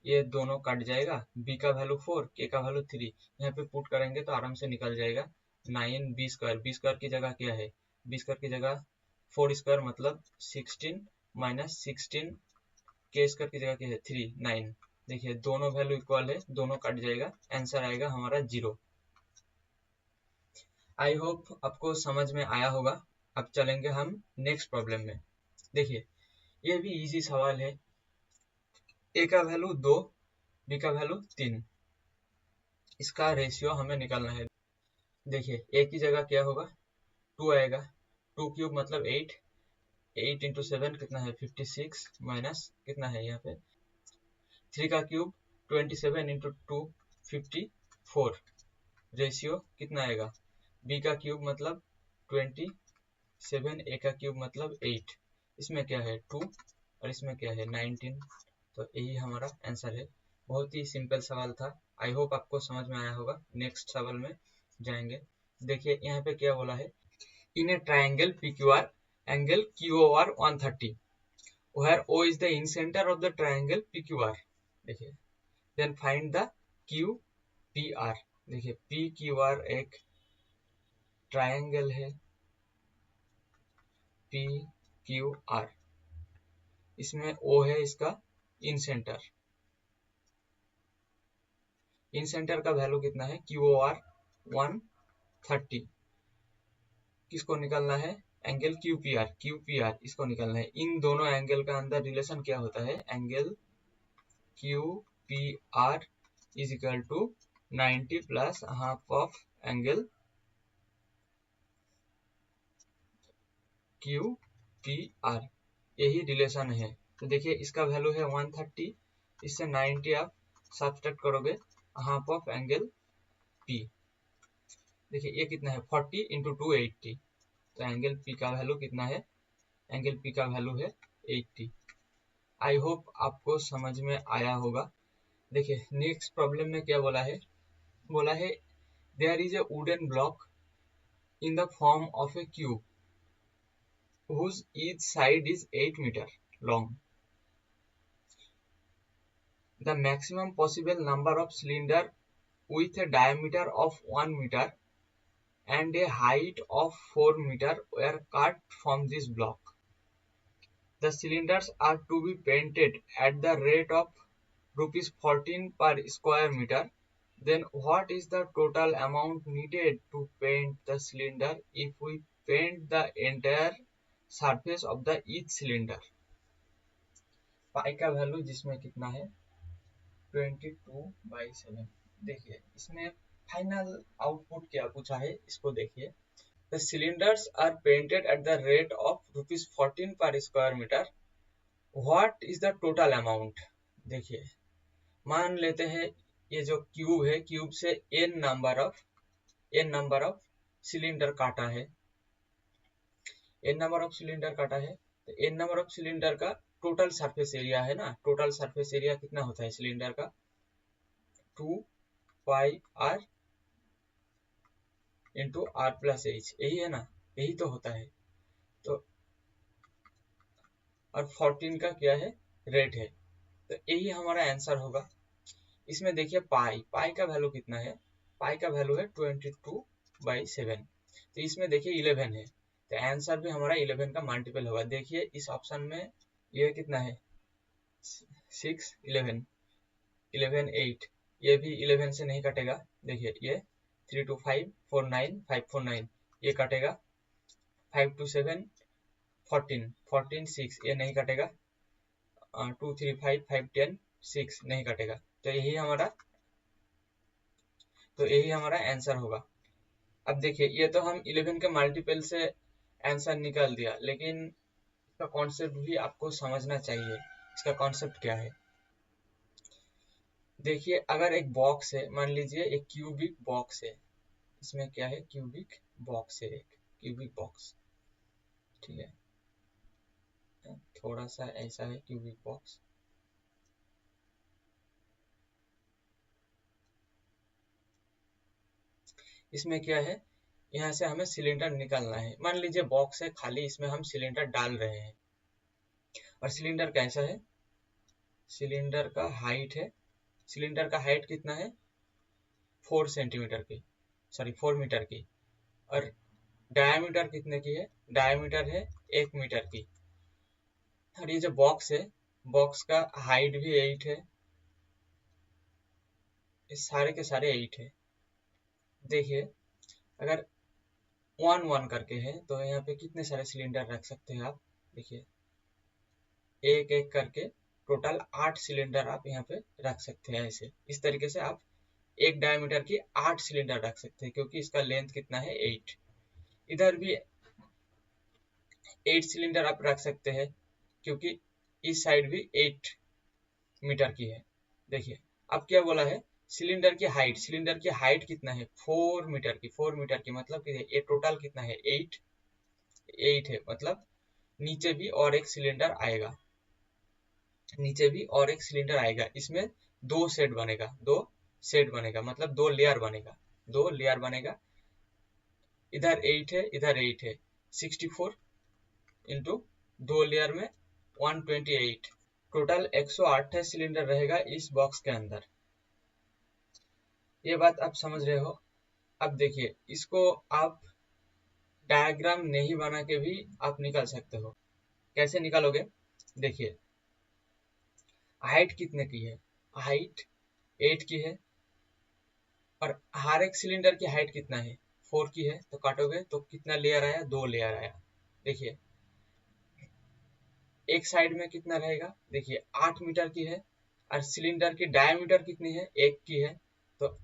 ये दोनों कट जाएगा, b का वैल्यू 4 k का वैल्यू 3, यहाँ पे पुट करेंगे तो आराम से निकल जाएगा 9b²। b² की जगह क्या है, b² की जगह 4² मतलब 16 माइनस 16 k² की जगह क्या है 3 9। देखिए दोनों वैल्यू इक्वल है, दोनों कट जाएगा, आंसर आएगा हमारा 0। आई होप आपको समझ में आया होगा। अब चलेंगे हम नेक्स्ट प्रॉब्लम में। देखिए ये भी इजी सवाल है, ए का वैल्यू 2 बी का वैल्यू 3, इसका रेशियो हमें निकालना है। देखिए ए की जगह क्या होगा 2 आएगा, 2³ मतलब 8, 8 इंटू 7 कितना है 56 माइनस कितना है यहाँ पे 3 का क्यूब 27 इंटू 2 54, रेशियो कितना आएगा, b का क्यूब मतलब 27, a का क्यूब मतलब 8, इसमें क्या है 2 और इसमें क्या है 19, तो यही हमारा आंसर है। बहुत ही सिंपल सवाल था, आई होप आपको समझ में आया होगा। नेक्स्ट सवाल में जाएंगे। देखिए यहाँ पे क्या बोला है, in a triangle PQR angle QOR 130 where O is the incenter of the triangle PQR। देखिए then find the QPR। देखिए PQR एक ट्राइंगल है, PQR इसमें O है इसका इन सेंटर, इन सेंटर का वैल्यू कितना है QOR 130, किसको निकालना है एंगल QPR इसको निकालना है। इन दोनों एंगल का अंदर रिलेशन क्या होता है, angle QPR is equal to 90 plus half of angle QPR, यही रिलेशन है। तो देखिए इसका वैल्यू है 130, इससे 90 आप सब्ट्रैक्ट करोगे, हाफ ऑफ एंगल P, देखिए ये कितना है 40 इंटू 2 80, तो एंगल P का वैल्यू कितना है, एंगल P का वैल्यू है 80। आई होप आपको समझ में आया होगा। देखिए नेक्स्ट प्रॉब्लम में क्या बोला है, बोला है there is a wooden block in the form of a cube whose each side is 8 meter long. The maximum possible number of cylinder with a diameter of 1 meter and a height of 4 meter were cut from this block. The cylinders are to be painted at the rate of rupees 14 per square meter. Then what is the total amount needed to paint the cylinder if we paint the entire surface of the each cylinder. Pi का वैल्यू जिसमें कितना है 22/7। देखिए इसमें फाइनल आउटपुट क्या पूछा है, इसको देखिए। The cylinders are painted at the rate of rupees 14 per square metre, what is the total amount. देखिए मान लेते हैं ये जो क्यूब है, क्यूब से n नंबर ऑफ सिलेंडर काटा है, n नंबर ऑफ सिलेंडर काटा है, तो n नंबर ऑफ सिलेंडर का टोटल सरफेस एरिया है ना, टोटल सरफेस एरिया कितना होता है सिलेंडर का 2 pi r into r plus h, यही है ना, यही तो होता है। तो और 14 का क्या है, रेट है, तो यही हमारा आंसर होगा। इसमें देखिए पाई, पाई का वैल्यू कितना है, पाई का वैल्यू है 22/7, तो इसमें देखिए 11 है, तो आंसर भी हमारा 11 का मल्टीपल होगा। देखिए इस ऑप्शन में ये कितना है, 6, 11, 11, 8, ये भी 11 से नहीं कटेगा। देखिए ये 3 2 5 4 9 5 4 9, ये कटेगा। 5 2 7 14 14 6, ये नहीं कटेगा। 2 3 5 5 10 6 नहीं कटेगा, तो यही हमारा आंसर होगा। अब देखिए ये तो हम 11 के मल्टीपल से आंसर निकाल दिया, लेकिन इसका कॉन्सेप्ट भी आपको समझना चाहिए। इसका कॉन्सेप्ट क्या है, देखिए अगर एक बॉक्स है, मान लीजिए एक क्यूबिक बॉक्स है, इसमें क्या है, क्यूबिक बॉक्स है, एक क्यूबिक बॉक्स, ठीक है, थोड़ा सा ऐसा है क्यूबिक बॉक्स। इसमें क्या है, यहाँ से हमें सिलेंडर निकालना है। मान लीजिए बॉक्स है खाली, इसमें हम सिलेंडर डाल रहे हैं, और सिलेंडर कैसा है, सिलेंडर का हाइट है, सिलेंडर का हाइट कितना है, 4 सेंटीमीटर की, सॉरी 4 मीटर की, और डायमीटर कितने की है, डायमीटर है 1 मीटर की। और ये जो बॉक्स है, बॉक्स का हाइट भी 8 है, ये सारे के सारे 8 है। देखिए अगर 1 1 करके है, तो यहाँ पे कितने सारे सिलेंडर रख सकते हैं आप, देखिए एक एक करके टोटल 8 सिलेंडर आप यहाँ पे रख सकते हैं। ऐसे इस तरीके से आप एक डायमीटर की 8 सिलेंडर रख सकते हैं, क्योंकि इसका लेंथ कितना है, 8। इधर भी 8 सिलेंडर आप रख सकते हैं, क्योंकि इस साइड भी 8 मीटर की है। देखिए अब क्या बोला है, सिलेंडर की हाइट, सिलेंडर की हाइट कितना है, 4 मीटर की, 4 मीटर की मतलब कि ये टोटल कितना है, 8 है, मतलब नीचे भी और एक सिलेंडर आएगा, नीचे भी और एक सिलेंडर आएगा। इसमें 2 सेट बनेगा, 2 सेट बनेगा, मतलब 2 लेयर बनेगा, 2 लेयर बनेगा। इधर 8 है, इधर 8 है, 64 इंटू 2 लेयर में 128, टोटल 108 सिलेंडर रहेगा इस बॉक्स के अंदर। ये बात आप समझ रहे हो। अब देखिए इसको आप डायग्राम नहीं बना के भी आप निकाल सकते हो। कैसे निकालोगे, देखिए हाइट कितने की है, हाइट 8 की है, और हर एक सिलेंडर की हाइट कितना है, 4 की है, तो काटोगे तो कितना लेयर आया, 2 लेयर आया। देखिए एक साइड में कितना रहेगा, देखिए 8 मीटर की है, और सिलेंडर की डायमीटर कितनी है, 1 की है, तो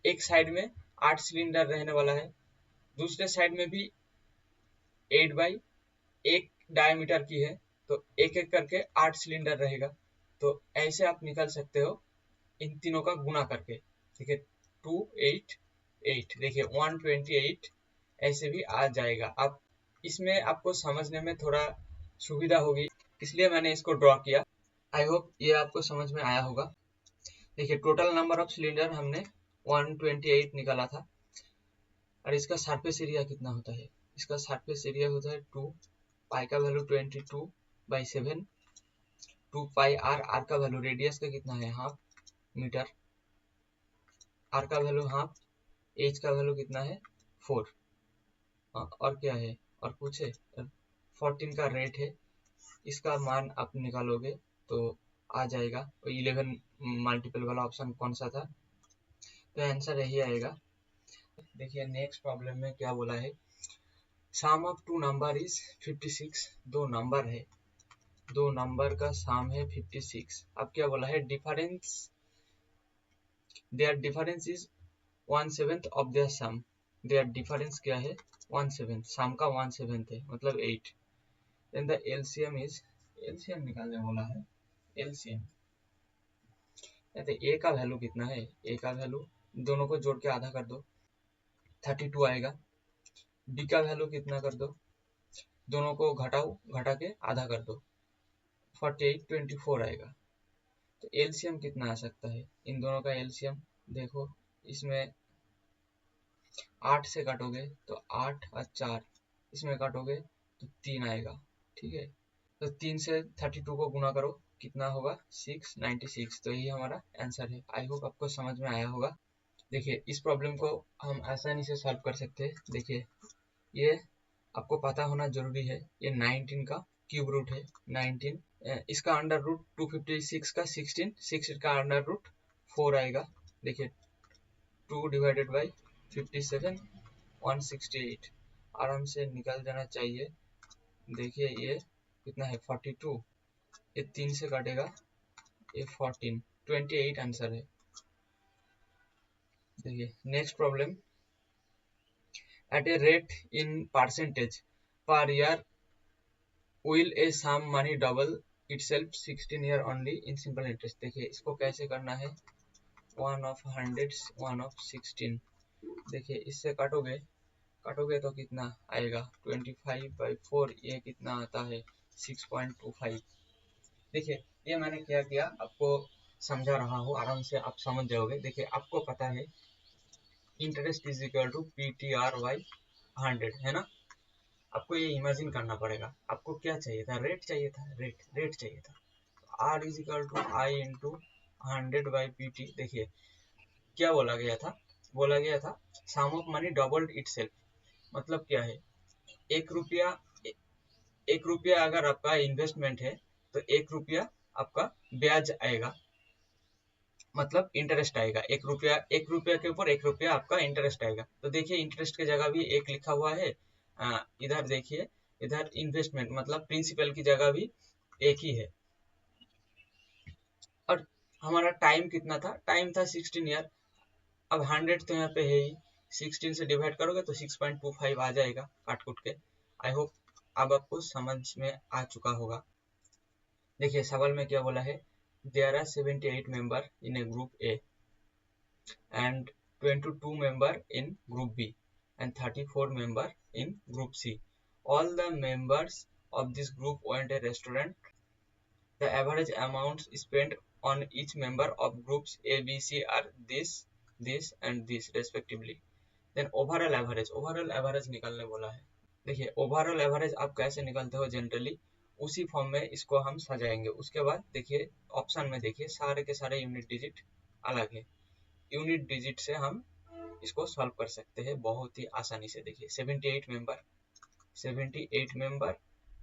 एक साइड में 8 सिलेंडर रहने वाला है, दूसरे साइड में भी 8/1 डायमीटर की है, तो एक एक करके 8 सिलेंडर रहेगा। तो ऐसे आप निकाल सकते हो इन तीनों का गुणा करके। ठीक है, 2 8 8, देखिए 128 ऐसे भी आ जाएगा। आप इसमें आपको समझने में थोड़ा सुविधा होगी, इसलिए मैंने इसको ड्रॉ किया। आई होप ये आपको समझ में आया होगा। देखिए टोटल नंबर ऑफ सिलेंडर हमने 128 निकाला था, और इसका सरफेस एरिया कितना होता है, इसका सरफेस एरिया होता है 2, पाई का वैल्यू 22/7, 2 पाई आर, आर का वैल्यू रेडियस का कितना है, हाफ मीटर, आर का वैल्यू हाफ, एच का वैल्यू कितना है, 4। और क्या है, और कुछ है, 14 का रेट है, इसका मान आप निकालोगे तो आ जाएगा। 11 मल्टीपल वाला ऑप्शन कौन सा था, तो आंसर यही आएगा। देखिए नेक्स्ट प्रॉब्लम में क्या बोला है, सम ऑफ 2 नंबर इज 56, दो नंबर है, दो नंबर का सम है 56। अब क्या बोला है, difference, their difference is 1/7 of their sum, their difference क्या है, 1/7, सम का 1/7 है, मतलब 8। Then the LCM is, LCM निकालने बोला है, एलसीएम, तो ए का वैल्यू कितना है, ए का वैल्यू दोनों को जोड़ के आधा कर दो, 32 आएगा। बी का वैल्यू कितना कर दो, दोनों को घटाओ, घटा के आधा कर दो, 48 24 आएगा। तो एलसीएम कितना आ सकता है इन दोनों का एलसीएम? देखो इसमें 8 से काटोगे तो 8 और 4, इसमें काटोगे तो 3 आएगा, ठीक है। तो 3 से 32 को गुना करो, कितना होगा 696। तो यही हमारा आंसर है। आई होप आपको समझ में आया होगा। देखिए इस प्रॉब्लम को हम आसानी से सॉल्व कर सकते हैं। देखिए ये आपको पता होना जरूरी है, ये 19 का क्यूब रूट है 19, इसका अंडर रूट 256 का 16, 6 का अंडर रूट 4 आएगा। देखिए 2 डिवाइडेड बाई 57 168 आराम से निकल जाना चाहिए। देखिए ये कितना है 42, ये 3 से काटेगा, ये 14, 28 आंसर है। देखिए next problem, at a rate in percentage per year will a sum money double itself 16 year only in simple interest। देखिए इसको कैसे करना है, 1 of 100 1 of 16। देखिए इससे काटोगे तो कितना आएगा 25/4, ये कितना आता है 6.25। देखिए ये मैंने क्या किया आपको समझा रहा हूँ, आराम से आप समझ जाओगे। देखिए आपको पता है interest is equal to PTR/100 है ना। आपको ये इमेजिन करना पड़ेगा, आपको क्या चाहिए था, रेट चाहिए था, रेट चाहिए था। R is equal to I into 100/PT। देखिए क्या बोला गया था, sum of money doubled itself. मतलब क्या है, एक रुपया अगर आपका इन्वेस्टमेंट है तो 1 रुपया आपका ब्याज आएगा, मतलब इंटरेस्ट आएगा। 1 रुपया के ऊपर 1 रुपया आपका इंटरेस्ट आएगा। तो देखिए इंटरेस्ट की जगह भी 1 लिखा हुआ है, इधर देखिए, इधर इन्वेस्टमेंट मतलब प्रिंसिपल की जगह भी 1 ही है। और हमारा टाइम कितना था, टाइम था 16 ईयर। अब 100 तो यहाँ पे है ही, 16 से डिवाइड करोगे तो 6.25 आ जाएगा काट कुट के। आई होप अब आपको समझ में आ चुका होगा। देखिए सवाल में क्या बोला है, there are 78 member in a group a and 22 member in group B and 34 member in group C. All the members of this group went a restaurant. The average amounts spent on each member of groups A, B, C are this and this respectively. Then overall average निकालने बोला है। देखिए ओवरऑल एवरेज आप कैसे निकालते हो जनरली, उसी फॉर्म में इसको हम सजाएंगे। उसके बाद देखिए ऑप्शन में देखिए सारे के सारे यूनिट डिजिट अलग है, यूनिट डिजिट से हम इसको सॉल्व कर सकते हैं बहुत ही आसानी से। देखिए 78 मेंबर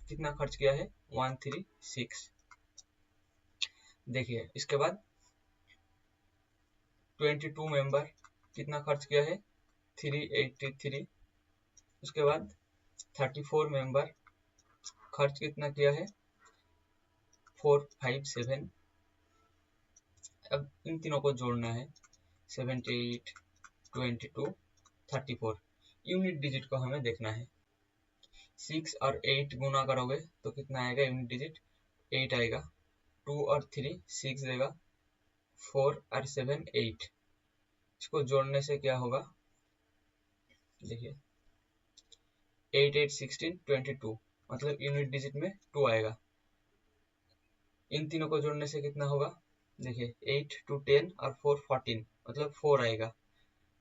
कितना खर्च किया है 136। देखिए इसके बाद 22 मेंबर कितना खर्च किया है 383। उसके बाद 34 मेंबर खर्च कितना किया है 457। अब इन तीनों को जोड़ना है 78 22 34, यूनिट डिजिट को हमें देखना है। 6 और 8 गुना करोगे तो कितना आएगा यूनिट डिजिट 8 आएगा। 2 और 3 6 देगा, 4 और 7 8। इसको जोड़ने से क्या होगा, देखिए 8 8 16 22, मतलब यूनिट डिजिट में 2 आएगा। इन तीनों को जोड़ने से कितना होगा, देखिए 8 2 10 और 4 14, मतलब 4 आएगा।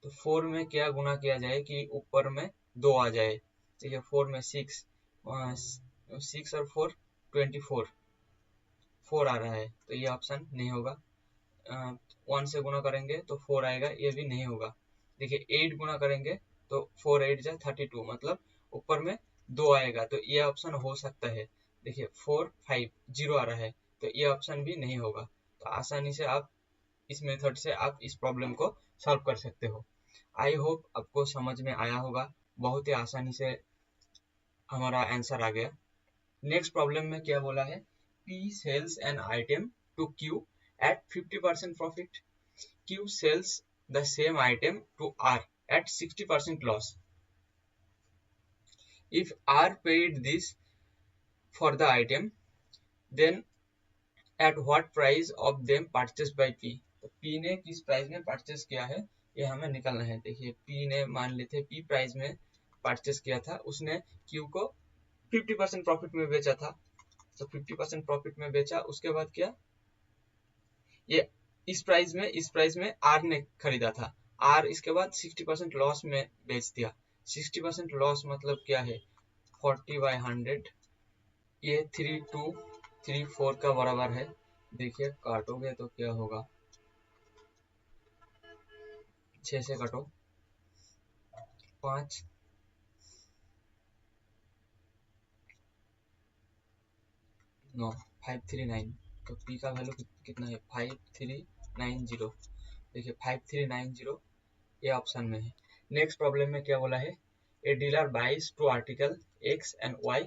तो 4 में क्या गुना किया जाए कि ऊपर में 2 आ जाए। देखिए 4 में 6 और 4 24, 4 आ रहा है तो ये ऑप्शन नहीं होगा। 1 से गुना करेंगे तो 4 आएगा, ये भी नहीं होगा। देखिए 8 गुना करेंगे तो 4 8 जा 32, मतलब ऊपर में 2 आएगा, तो ये ऑप्शन हो सकता है। देखिए 4 5 0 आ रहा है तो ये ऑप्शन भी नहीं होगा। तो आसानी से आप इस मेथड से आप इस प्रॉब्लम को सॉल्व कर सकते हो। आई होप आपको समझ में आया होगा, बहुत ही आसानी से हमारा आंसर आ गया। नेक्स्ट प्रॉब्लम में क्या बोला है, P sells an item to Q at 50% profit. Q sells the same item to R at 60% loss. If R paid this for the item, then at what price of them purchased by P? तो P ने किस प्राइस में परचेस किया है ये हमें निकालना है। देखिए P ने मान लेते P प्राइस में परचेस किया था, उसने Q को 50% प्रॉफिट में बेचा था। तो 50% प्रॉफिट में बेचा, उसके बाद क्या ये इस प्राइस में आर ने खरीदा था, आर इसके बाद 60% लॉस में बेच दिया। 60% लॉस मतलब क्या है, 40/100, ये 3234 का बराबर है। देखिए काटोगे तो क्या होगा, 6 से काटो, 5 9 539, तो पी का वैल्यू कितना है 5390। देखिए 5390 ये ऑप्शन में है। नेक्स्ट प्रॉब्लम में क्या बोला है, a dealer buys two article x and y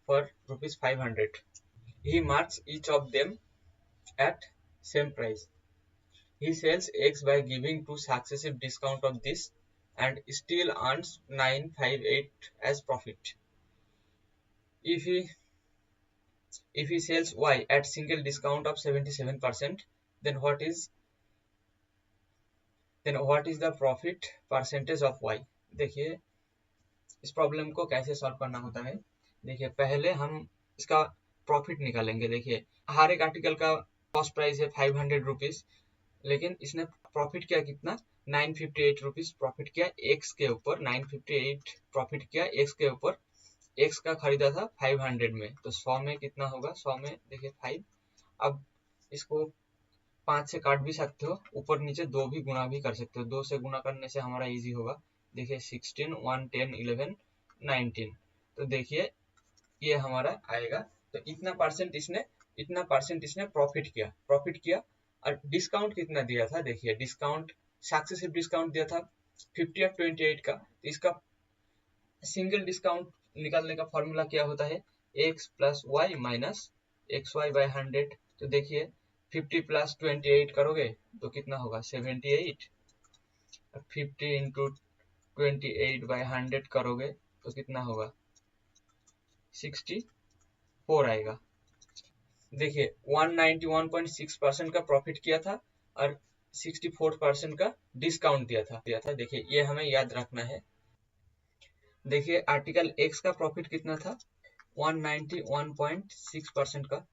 for ₹500, he marks each of them at same price, he sells x by giving two successive discount of this and still earns 958 as profit. If he sells y at single discount of 77%, then what is the profit percentage of y? देखिए इस प्रॉब्लम को कैसे सॉल्व करना होता है। देखिए पहले हम इसका प्रॉफिट निकालेंगे। देखिए हर एक आर्टिकल का कॉस्ट प्राइस है 500 रुपीज, लेकिन इसने प्रॉफिट किया कितना, 958 रुपीज प्रॉफिट किया एक्स के ऊपर, 958 प्रॉफिट किया एक्स के ऊपर। एक्स का खरीदा था 500 में, तो 100 में कितना होगा, 100 में देखिए 5। अब इसको 5 से काट भी सकते हो, ऊपर नीचे 2 भी गुना भी कर सकते हो, 2 से गुना करने से हमारा इजी होगा। देखिए 16 1 10 11 19, तो देखिए ये हमारा आएगा। तो इतना परसेंट इसने प्रॉफिट किया। और डिस्काउंट कितना दिया था, देखिए डिस्काउंट सक्सेसिव डिस्काउंट दिया था 50 और 28 का। तो इसका सिंगल डिस्काउंट निकालने का फॉर्मूला क्या होता है, x plus y minus x y by 100। तो देखिए 50 प्लस 28 करोगे तो कितना होगा 78, और 50 इंटू 28/100 करोगे तो कितना होगा 64 आएगा। देखिए 191.6% का प्रॉफिट किया था और 64% का डिस्काउंट दिया था। देखिए ये हमें याद रखना है। देखिए आर्टिकल एक्स का प्रॉफिट कितना था 191.6% का,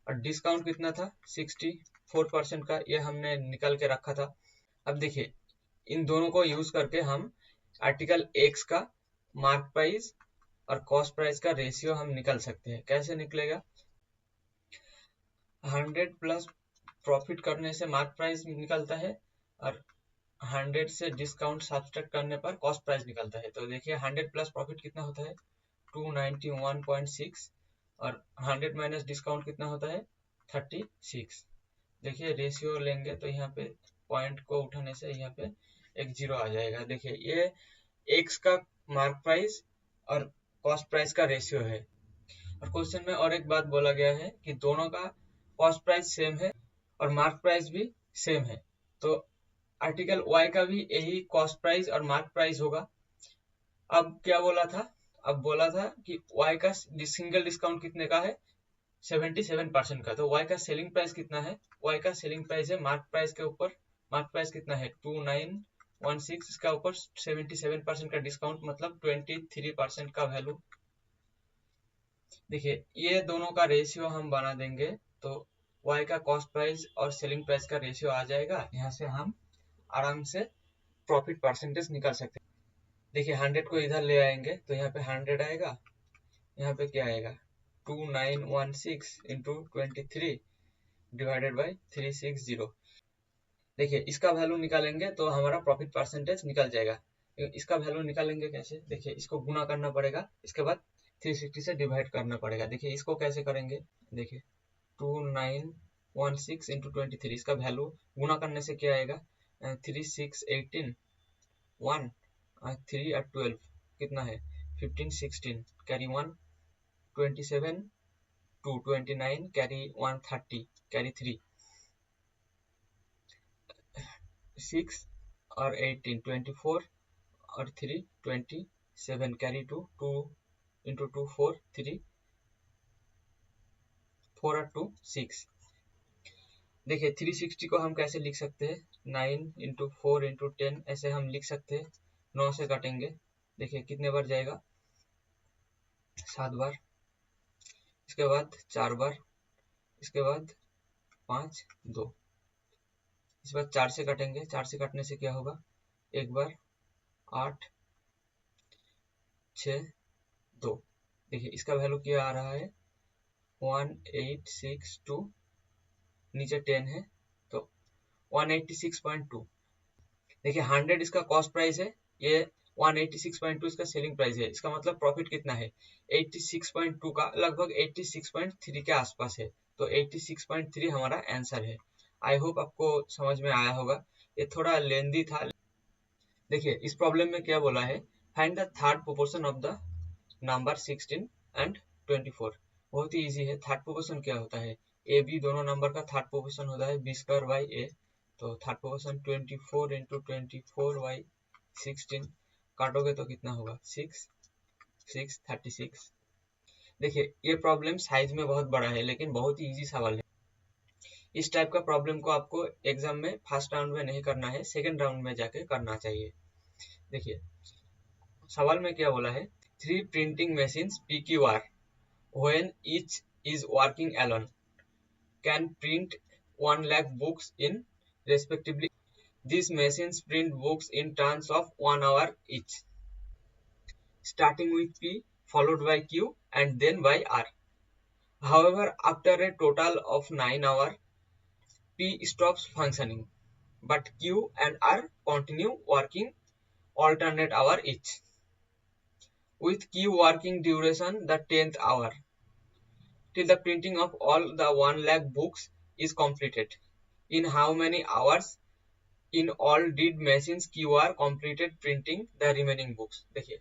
और डिस्काउंट कितना था 64% का, ये हमने निकल के रखा था। अब देखिए इन दोनों को यूज करके हम आर्टिकल एक्स का मार्क प्राइस और कॉस्ट प्राइस का रेशियो हम निकल सकते हैं। कैसे निकलेगा, 100 प्लस प्रॉफिट करने से मार्क प्राइस निकलता है, और 100 से डिस्काउंट सब्ट्रैक्ट करने पर कॉस्ट प्राइस निकलता है। तो देखिए 100 प्लस प्रॉफिट कितना होता है 291.6, और 100 माइनस डिस्काउंट कितना होता है 36। देखिए रेशियो लेंगे तो यहाँ पे पॉइंट को उठाने से यहाँ पे एक जीरो आ जाएगा। देखिए ये एक्स का मार्क प्राइस और कॉस्ट प्राइस का रेशियो है। और क्वेश्चन में और एक बात बोला गया है कि दोनों का कॉस्ट प्राइस सेम है और मार्क प्राइस भी सेम है, तो आर्टिकल वाई का भी यही कॉस्ट प्राइस और मार्क प्राइस होगा। अब क्या बोला था, अब बोला था कि वाई का सिंगल डिस्काउंट कितने का है 77% का, तो वाई का सेलिंग प्राइस कितना है, वाई का सेलिंग प्राइस है मार्क प्राइस के ऊपर, मार्क प्राइस कितना है 2916, इसका ऊपर 77% का डिस्काउंट मतलब 23% का वैल्यू। देखिए ये दोनों का रेशियो हम बना देंगे तो y का कॉस्ट प्राइस और सेलिंग प्राइस का रेशियो आ जाएगा। यहाँ से हम आराम से प्रॉफिट परसेंटेज निकाल सकते हैं। देखिए 100 को इधर ले आएंगे तो यहाँ पे 100 आएगा, यहाँ पे क्या आएगा 2916 इंटू 23 डिवाइडेड बाई 360। देखिए इसका वैल्यू निकालेंगे तो हमारा प्रॉफिट परसेंटेज निकल जाएगा। इसका वैल्यू निकालेंगे कैसे, देखिए इसको गुना करना पड़ेगा, इसके बाद 360 से डिवाइड करना पड़ेगा। देखिए इसको कैसे करेंगे, देखिए 2916 इंटू 23, इसका वैल्यू गुना करने से क्या आएगा 3618 1 3 और 12 कितना है 15 16 कैरी 1 27 2 29 कैरी 1 30 कैरी 3 6 और 18 24 और 3 27 कैरी 2 2 इंटू 2 4 3 4 और 2 6। देखिए 360 को हम कैसे लिख सकते हैं 9 इंटू 4 इंटू 10 ऐसे हम लिख सकते हैं। 9 से काटेंगे, देखिए कितने बार जाएगा 7 बार, इसके बाद 4 बार, इसके बाद 5 2, इस बार 4 से कटेंगे, 4 से कटने से क्या होगा, एक बार 8 6 2। देखिए इसका वैल्यू क्या आ रहा है 1862, नीचे 10 है तो 186.2। देखिए 100 इसका कॉस्ट प्राइस है, ये 186.2 इसका सेलिंग प्राइस है। इसका मतलब प्रॉफिट कितना है 86.2 का लगभग 86.3 के आसपास है। तो 86.3 हमारा आंसर है। आई होप आपको समझ में आया होगा, ये थोड़ा लेंदी था। देखिए इस प्रॉब्लम में क्या बोला है, find the third proportion of the number 16 and 24। बहुत ही इजी है। थर्ड प्रोपोर्शन क्या होता है, ए बी दोनों नंबर का थर्ड प्रोपोर्शन होता है बी स्क्वायर बाई ए। तो थर्ड प्रोपोर्शन 24 इंटू 24 बाई 16, काटोगे तो कितना होगा 6 6 36। देखिए ये प्रॉब्लम साइज में बहुत बड़ा है लेकिन बहुत ही इजी सवाल है। इस टाइप का प्रॉब्लम को आपको एग्जाम में फर्स्ट राउंड में नहीं करना है, सेकंड राउंड में जाके करना चाहिए। देखिए सवाल में क्या बोला है, 3 printing machines PQR when each is working alone can print 1 lakh books in respectively. These machines print books in turns of 1 hour each, starting with P followed by Q and then by R. However, after a total of 9 hours, P stops functioning, but Q and R continue working alternate hour each, with Q working duration the 10th hour, till the printing of all the 1 lakh books is completed. In how many hours in all did machines QR completed printing the remaining books? देखिए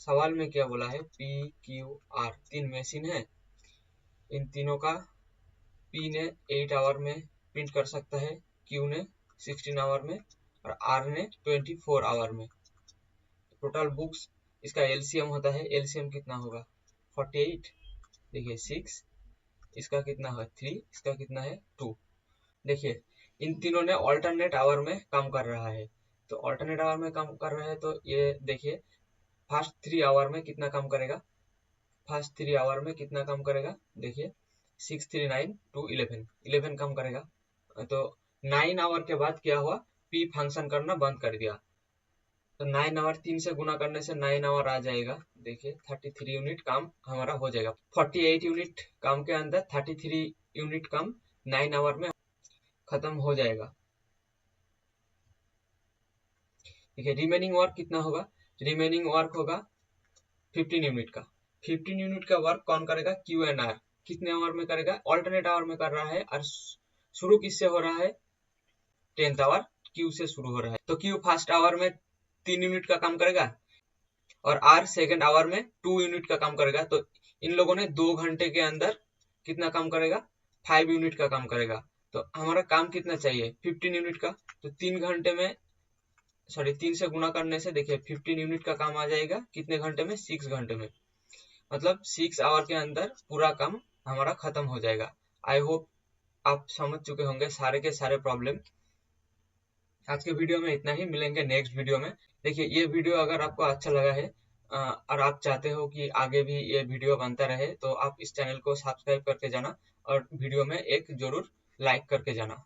सवाल में क्या बोला है, PQR 3 मशीन है, इन तीनों का P ने 8 आवर में प्रिंट कर सकता है, Q ने 16 आवर में और R ने 24 आवर में। टोटल बुक्स इसका LCM होता है, LCM कितना होगा 48। देखिए 6, इसका कितना है 3, इसका कितना है 2। देखिए इन तीनों ने ऑल्टरनेट आवर में काम कर रहा है, तो ऑल्टरनेट आवर में काम कर रहा है तो ये देखिए फर्स्ट 3 आवर में कितना काम करेगा, फर्स्ट 3 आवर में कितना काम करेगा, देखिए 6 3 9 2 11 काम करेगा। तो 9 आवर के बाद क्या हुआ, P फंक्शन करना बंद कर दिया, तो 9 आवर 3 से गुना करने से 9 आवर आ जाएगा। देखिए 33 यूनिट काम हमारा हो जाएगा। 48 यूनिट काम के अंदर 33 यूनिट काम 9 आवर में खत्म हो जाएगा। देखिए रिमेनिंग वर्क कितना होगा, रिमेनिंग वर्क होगा 15 यूनिट का। 15 यूनिट का वर्क कौन करेगा, Q एंड R। कितने आवर में करेगा, ऑल्टरनेट आवर में कर रहा है और शुरू किससे हो रहा है, 10th आवर Q से शुरू हो रहा है। तो Q फर्स्ट आवर में 3 यूनिट का काम करेगा और R सेकेंड आवर में 2 यूनिट का काम करेगा। तो इन लोगों ने 2 घंटे के अंदर कितना काम करेगा, 5 यूनिट का काम करेगा। तो हमारा काम कितना चाहिए 15 यूनिट का, तो 3 घंटे में 3 से गुना करने से देखिए 15 यूनिट का काम आ जाएगा कितने घंटे में, 6 घंटे में। मतलब 6 आवर के अंदर पूरा काम हमारा खत्म हो जाएगा। आई होप आप समझ चुके होंगे सारे के सारे प्रॉब्लम। आज के वीडियो में इतना ही, मिलेंगे नेक्स्ट वीडियो में। देखिए ये वीडियो अगर आपको अच्छा लगा है और आप चाहते हो कि आगे भी ये वीडियो बनता रहे तो आप इस चैनल को सब्सक्राइब करके जाना और वीडियो में एक जरूर लाइक करके जाना।